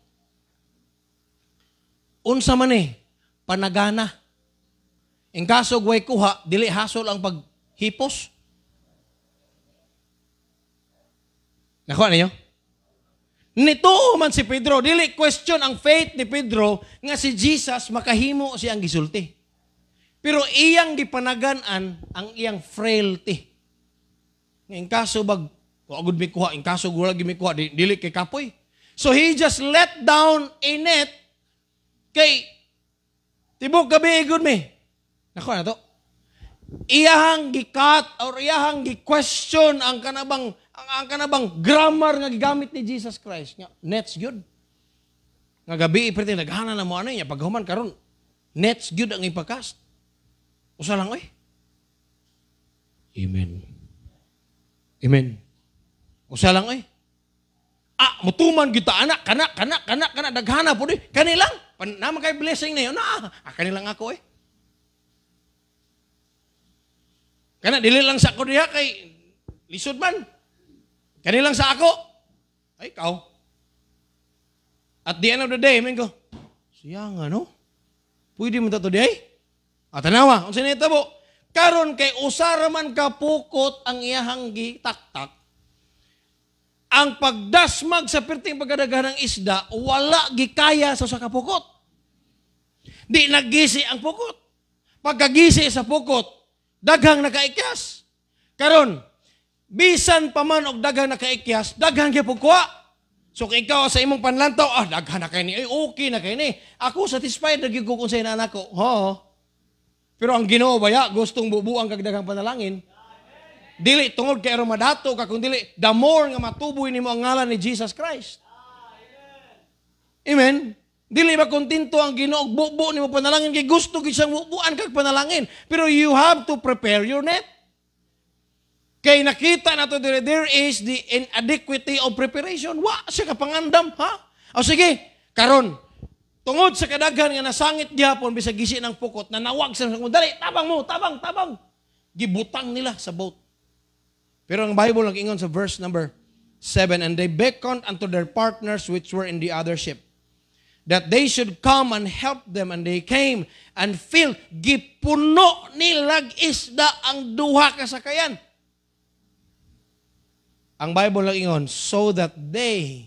Unsa man panagana. In kaso way kuha, dili hasol ang paghipos. Nakuha ninyo? Nito man si Pedro, dili question ang faith ni Pedro nga si Jesus makahimo siyang gisulti. Pero iyang gipanagan-an ang iyang frailty. In kaso bag, wagod mi kuha, in kaso gula mi kuha, dili kay kapoy. So he just let down a net kay tibok gabi igod mi. Nakuha na to. Iyahang gikat or iyahang gi-question ang kanabang grammar nga gigamit ni Jesus Christ. Nga, nets good. Nga gabi iperti naghana na mo ano niya paghuman karon. Nets good ang ipakast. Usa lang oy. Amen. Amen. Usa lang eh. Mutuman kita anak, kana daghana po di. Kanilang, naman kay blessing na yun. Kanilang ako eh. Kana dili lang sa ako diha kay lisod man. Kanilang sa ako. Ay, ikaw. At the end of the day, amen ko, siya nga no? Pwede mo tato dihay? Tanawa, unsa nito po? Karon kay usara man ka pukot ang iyahang gitaktak. Ang pagdasmag sa perting pagkadaghan ng isda, wala gikaya sa kapukot. Di naggisi ang pukot. Pagkagisi sa pukot, daghang nakaikyas. Karon, bisan pa man og daghang nakaikyas, daghang gipugkuha. So kung ikaw sa imong panlantaw, daghan na kay ni, okay na kay ni. Ako satisfied na gyud ko kung sa anak ko. Pero ang Ginoo baya gustong bubuang kag daghang panalangin. Dili tungod kay aron madato ka kun dili the more nga matuboy nimo ang ngalan ni Jesus Christ. Amen. Dili ba kontento ang Ginoo bubo nimo panalangin kay gusto gid siyang bubuan kag panalangin. Pero you have to prepare your net. Kay nakita nato dire there is the inadequacy of preparation. Wa siya ka pangandam, ha? O sige, karon tungod sa kadaghan nga nasangit gyapon bisag gisi ng pukot na nawag sa dali, tabang. Gibutang nila sa boat. Pero ang Bible nag-ingon sa verse number 7, and they beckoned unto their partners which were in the other ship, that they should come and help them, and they came and filled, gipuno nilag isda ang duha ka sakayan. Ang Bible nag-ingon, so that they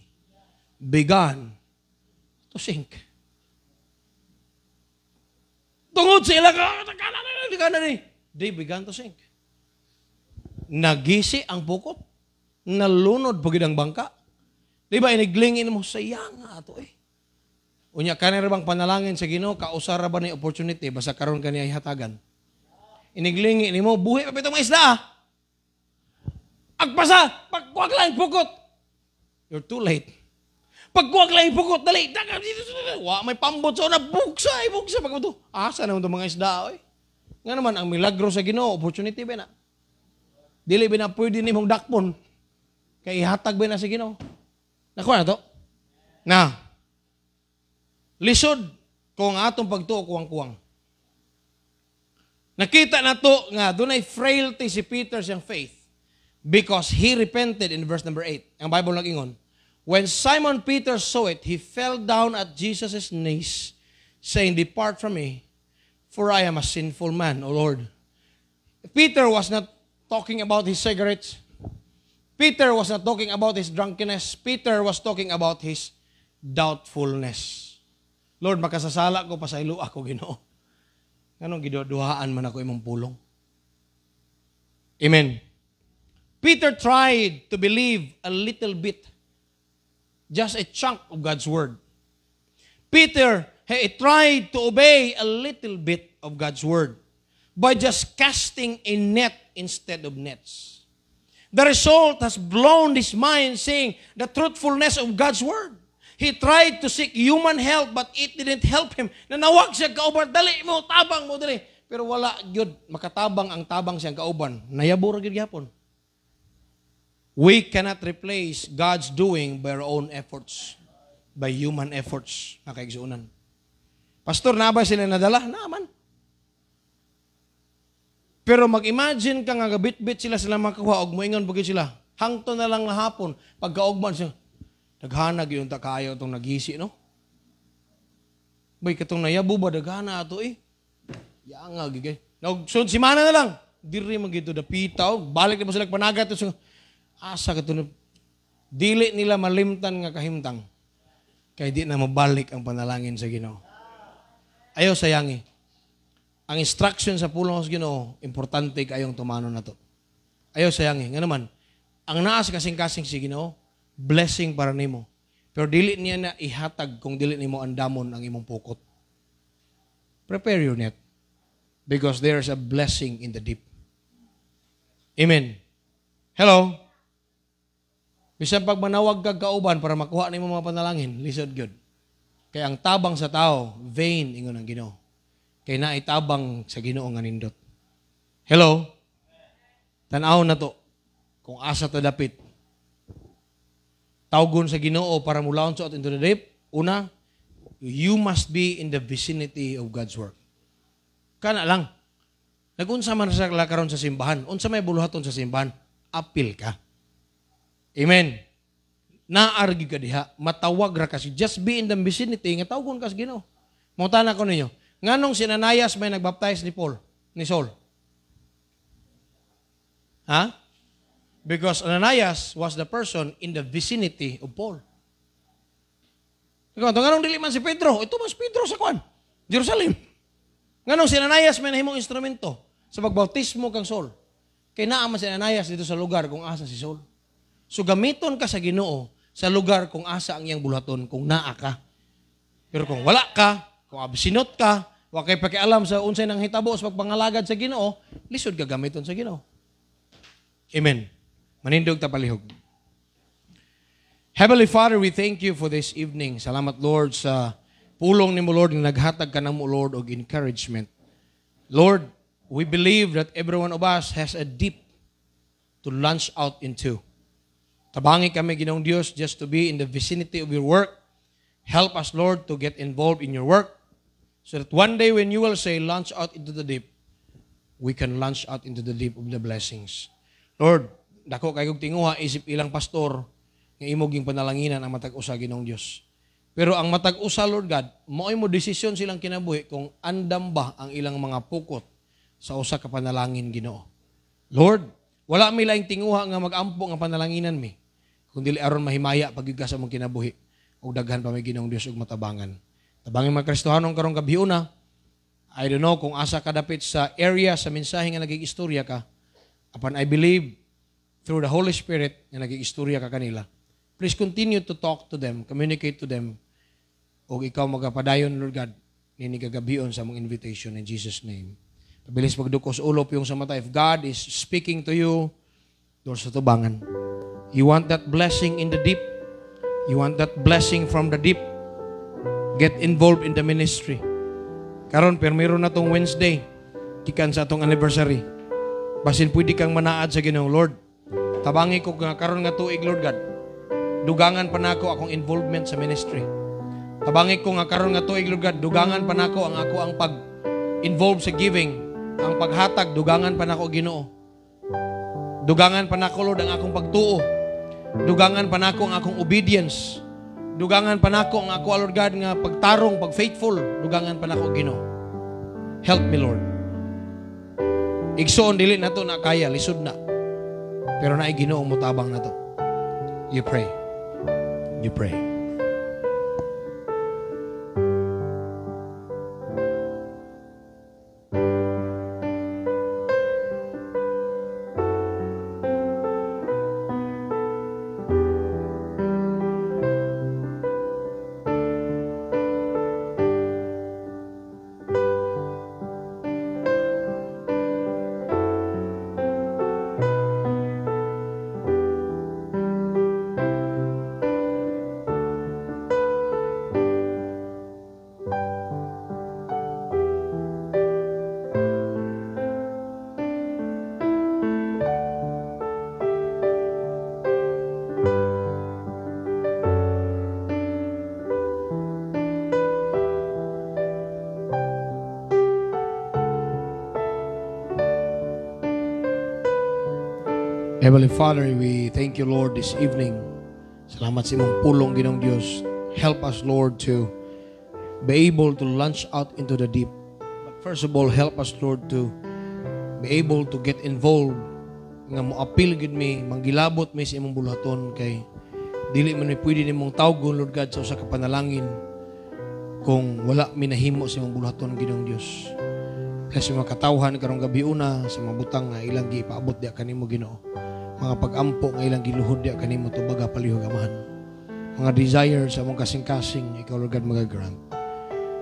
began to sink. Tungod sa ilang, they began to sink. Nagisi ang pukot. Nalunod pagid ang bangka. Di ba iniglingin mo, sayang nga ito eh. Unya, kanira bang panalangin sa Ginoo, kausara ba ni opportunity, basta karon kaniya ihatagan. Iniglingin mo, buhi pa itong mga isda. Agpasa, pagkuwag lang pukot. You're too late. Pagkuwag lang pukot, dali. May pambot sa una, buksa. Pagkuto, asa naman itong mga isda. Nga naman, ang milagro sa Ginoo, opportunity ba na? Dili ba na pwede nimong dakpon? Kaya ihatag ba na sa Ginoo? Nakuha na to? Na, lisod kung atong pagtuo kuwang-kuwang. Nakita na to nga, doon ay frailty si Peter siyang faith because he repented in verse number 8. Ang Bible nag-ingon, when Simon Peter saw it, he fell down at Jesus' knees, saying, depart from me, for I am a sinful man, O Lord. Peter was not talking about his cigarettes. Peter was not talking about his drunkenness. Peter was talking about his doubtfulness. Lord, makasasala ko pa sa ilo ako, Ginoo. Anong giduduhaan man ako imong pulong? Amen. Peter tried to believe a little bit, just a chunk of God's word. Peter he tried to obey a little bit of God's word by just casting a net instead of nets. The result has blown his mind, saying the truthfulness of God's word. He tried to seek human help, but it didn't help him. Nanawag siya kauban, dali mo, tabang mo, dali. Pero wala, yun, makatabang ang tabang siyang kauban. Nayabura yun yapon. We cannot replace God's doing by our own efforts, by human efforts, na kaigsuunan. Pastor, na ba sila nadala? Naman. Pero mag-imagine ka nga gabit-bit sila makakuha og moingon bugid sila. Hangto na lang na hapon pagkaugman siya. Daghanag yung takayo itong nagisi, no? Bay, katong nayabu ba daghana ato eh? Yanga, gigay. Nagsunod si mana na lang. Diri magito dapitaw. Balik na mo sila panagat. Asa ka ito. Dili nila malimtan nga kahimtang. Kaya di na mabalik ang panalangin sa Ginoo. Ayaw sayangi. Ang instruction sa pulong sa Ginoo, importante kayong tumano na to. Ayaw sayangi. Nga naman, ang naas kasing-kasing si Ginoo, blessing para nimo. Pero dili niya na ihatag kung dili nimo andamon ang imong pukot. Prepare your net. Because there's a blessing in the deep. Amen. Hello? Bisan pag manawag kag kauban para makuha nimo mga panalangin, lisod gyud. Kaya ang tabang sa tao, vain ingon ang Ginoo. Kay naitabang sa Ginoo nga nindot. Hello? Tanaw na to. Kung asa to dapit. Tawgon sa Ginoo para mo launch out into the deep. Una, you must be in the vicinity of God's work. Kana lang. Nag-unsa man sa lakaron sa simbahan. Unsa may buluhaton sa simbahan. Apil ka. Amen. Naargi ka diha. Matawag ra kasi. Just be in the vicinity. Nga tawgon ka sa Ginoo. Mutana ko ninyo. Nganong si Ananias may nagbaptize ni Saul? Ha? Because Ananias was the person in the vicinity of Paul. Nganong dili man si Pedro? Ito mas Pedro sa kwan. Jerusalem. Nganong si Ananias may nahimong instrumento sa pagbautismo kang Saul. Kay naa man si Ananias dito sa lugar kung asa si Saul. So gamiton ka sa Ginoo sa lugar kung asa ang iyang bulaton kung naa ka. Pero kung wala ka, kung abisinot ka, wa kay pakialam sa unsay nang hitabo sa pagpangalagad sa Ginoo, lisod ka gamiton sa Ginoo. Amen. Manindog ta palihog. Heavenly Father, we thank you for this evening. Salamat Lord sa pulong nimo Lord nga naghatag ka namo Lord og encouragement. Lord, we believe that every one of us has a deep to launch out into. Tabangi kami Ginoong Dios just to be in the vicinity of your work. Help us Lord to get involved in your work so that one day when you will say launch out into the deep, we can launch out into the deep of the blessings. Lord, dako kay kog tinguha isip ilang pastor nga imong ging panalanginan ang matag-usa Ginoong Dios. Pero ang matag-usa Lord God, mao'y mo desisyon silang kinabuhi kung andam ba ang ilang mga pukot sa usa ka panalangin Ginoo. Lord, wala mi laing tinguha nga magampo nga panalanginan mi, kung dili aron mahimaya pagyud sa among kinabuhi ug daghan pa may Ginoong Dios ug matabangan. Tabangin mga Kristohanon karong gabiuna, I don't know kung asa ka dapit sa area sa mensahe nga nagig-istorya ka. Upon I believe through the Holy Spirit nga nagig-istorya ka kanila. Please continue to talk to them, communicate to them. O ikaw magapadayon, Lord God, ninigagabion sa mong invitation in Jesus' name. Pabilis magdukos ulop yung sa mata. If God is speaking to you, doon sa tubangan. You want that blessing in the deep? You want that blessing from the deep? Get involved in the ministry. Karon, pero meron na tong Wednesday, kikan sa atong anniversary. Basin pwede kang manaad sa Ginoong Lord. Tabangi ko nga karon nga tuig, Lord God. Dugangan pa nako akong involvement sa ministry. Tabangi ko nga karon nga tuig, Lord God, dugangan pa nako ang ako ang pag-involve sa giving, ang paghatag, dugangan pa nako Ginoo. Dugangan pa nako Lord ang akong pagtuo. Dugangan pa nako ang akong obedience. Dugangan pa nako ang ako Lord God nga pagtarong, pag-faithful. Dugangan pa nako Ginoo. Help me Lord. Igsoon dili na to na kaya, lisod na. Pero naay Ginoo mutabang na to. You pray. You pray. Heavenly Father, we thank you, Lord, this evening. Salamat sa imong pulong, Ginoong Diyos. Help us, Lord, to be able to launch out into the deep. But first of all, help us, Lord, to be able to get involved. Nga mo appeal gid mi, manggilabot mi sa imong bulaton kay dili man mi pwede nimong tawgon, Lord God, sa usa ka panalangin kung wala mi nahimo sa imong bulaton, Ginoong Diyos. Kasi mga katawhan karong gabiuna sa mga butang nga ilang gipaabot diha kanimo Ginoo. Mga pag-ampo nga ilang giluhod diha kanimo tubaga palihog amahan. Mga desire sa mong kasing-kasing ikaw Lord God magagrant.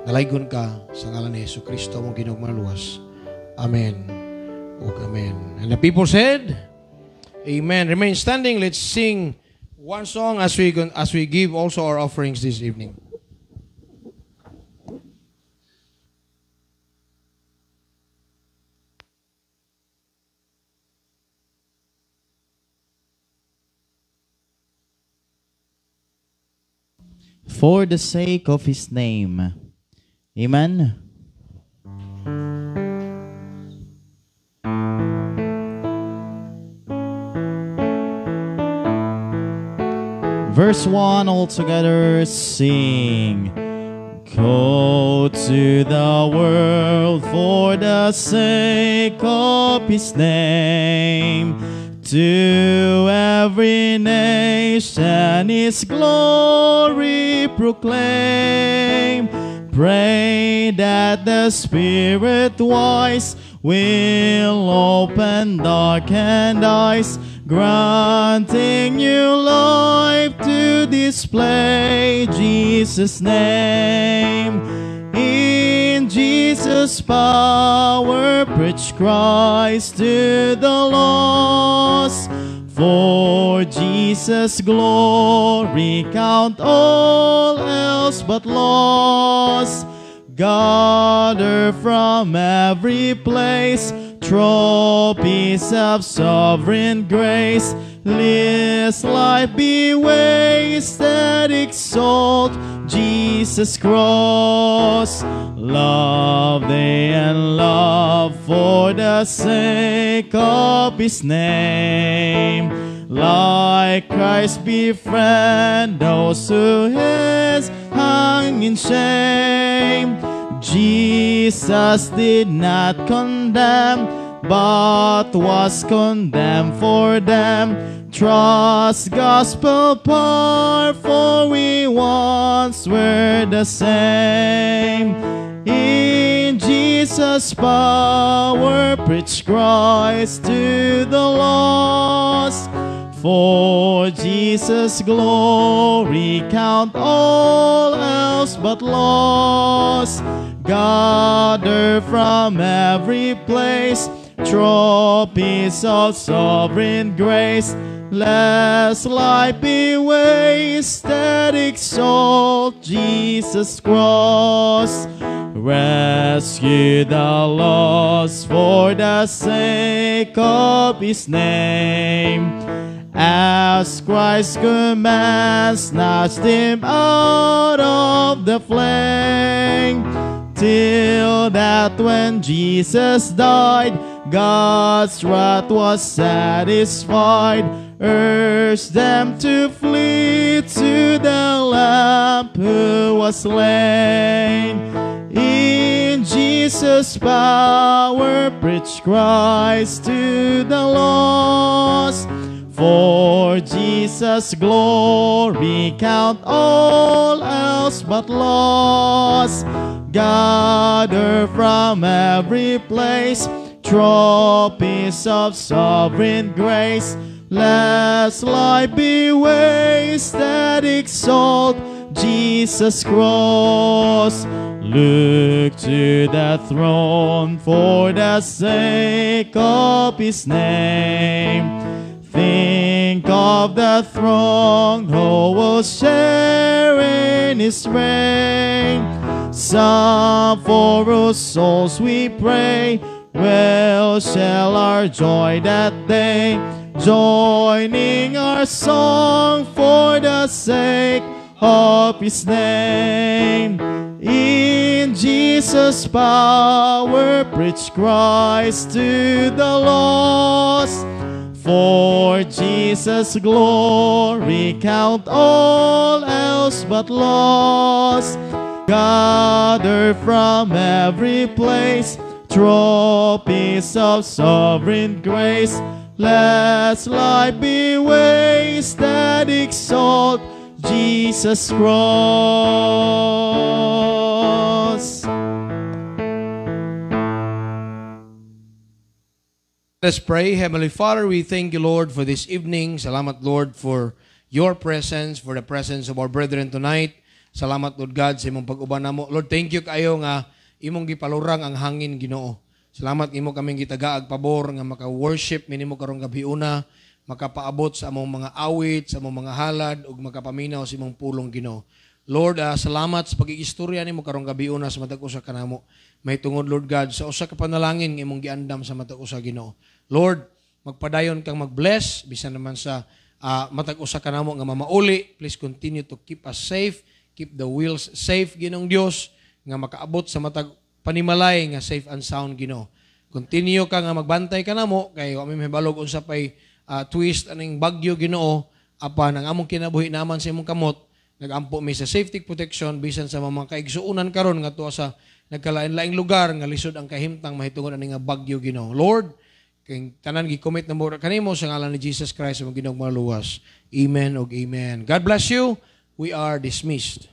Nalaygon ka sa ngalan ni Jesucristo mong Ginoong maluwas. Amen. O amen. And the people said, Amen. Remain standing. Let's sing one song as we give also our offerings this evening. for the sake of His name. Amen. Verse 1 all together sing. Go to the world for the sake of His name. To every nation His glory proclaim. Pray that the Spirit wise will open darkened eyes, granting new life to display Jesus' name. In Jesus' power, preach Christ to the lost. For Jesus' glory, count all else but loss. Gather from every place trophies of sovereign grace. Lest life be wasted, exalt Jesus' cross. Love they and love for the sake of His name. Like Christ befriend those who has hung in shame. Jesus did not condemn, but was condemned for them. Trust gospel power, for we once were the same. In Jesus' power, preach Christ to the lost. For Jesus' glory, count all else but loss. Gather from every place trophies of sovereign grace. Lest life be wasted, exalt Jesus' cross. Rescue the lost for the sake of His name. As Christ commands, snatched Him out of the flame. Till that when Jesus died, God's wrath was satisfied. Urge them to flee to the Lamb who was slain. In Jesus' power, preach Christ to the lost. For Jesus' glory, count all else but loss. Gather from every place trophies of sovereign grace. Lest life be wasted, exalt Jesus' cross. Look to the throne for the sake of His name. Think of the throng who will share in His reign. Some for whose souls we pray, well shall our joy that day. Joining our song for the sake of His name. In Jesus' power, preach Christ to the lost. For Jesus' glory, count all else but loss. Gather from every place trophies of sovereign grace. Lest life be wasted, exalt Jesus' cross. Let's pray. Heavenly Father, we thank you, Lord, for this evening. Salamat, Lord, for your presence, for the presence of our brethren tonight. Salamat, Lord God, sa imong pag-uban namo. Lord, thank you kayo nga imong gipalurang ang hangin, Ginoo. Salamat imo kaming gitagaag pabor nga maka-worship minimo karong gabi una, makapaabot sa among mga awit, sa among mga halad ug makapaminaw sa imong pulong, Ginoo. Lord, salamat sa pag-iistorya nimo karong gabi una sa matag usa kanamo. May tungod, Lord God, sa usa ka panalangin nga imong giandam sa matag usa, Ginoo. Lord, magpadayon kang mag-bless bisan naman sa matag usa kanamo nga mamauli. Please continue to keep us safe. keep the wheels safe Ginong Dios nga makaabot sa matag panimalay nga safe and sound Ginoo. Continue ka nga magbantay ka namo kay wa may mabalog unsa pay twist aning bagyo Ginoo apan ang among kinabuhi naman sa imong kamot nagampo mi sa safety protection bisan sa mga kaigsuunan karon nga tuwa sa nagkalain-laing lugar nga lisod ang kahimtang mahitungod ani nga bagyo Ginoo. Lord, kay tanan gi-commit na mo kanimo sa ngalan ni Jesus Christ ang Ginoong maluwas. Amen ug amen. God bless you. We are dismissed.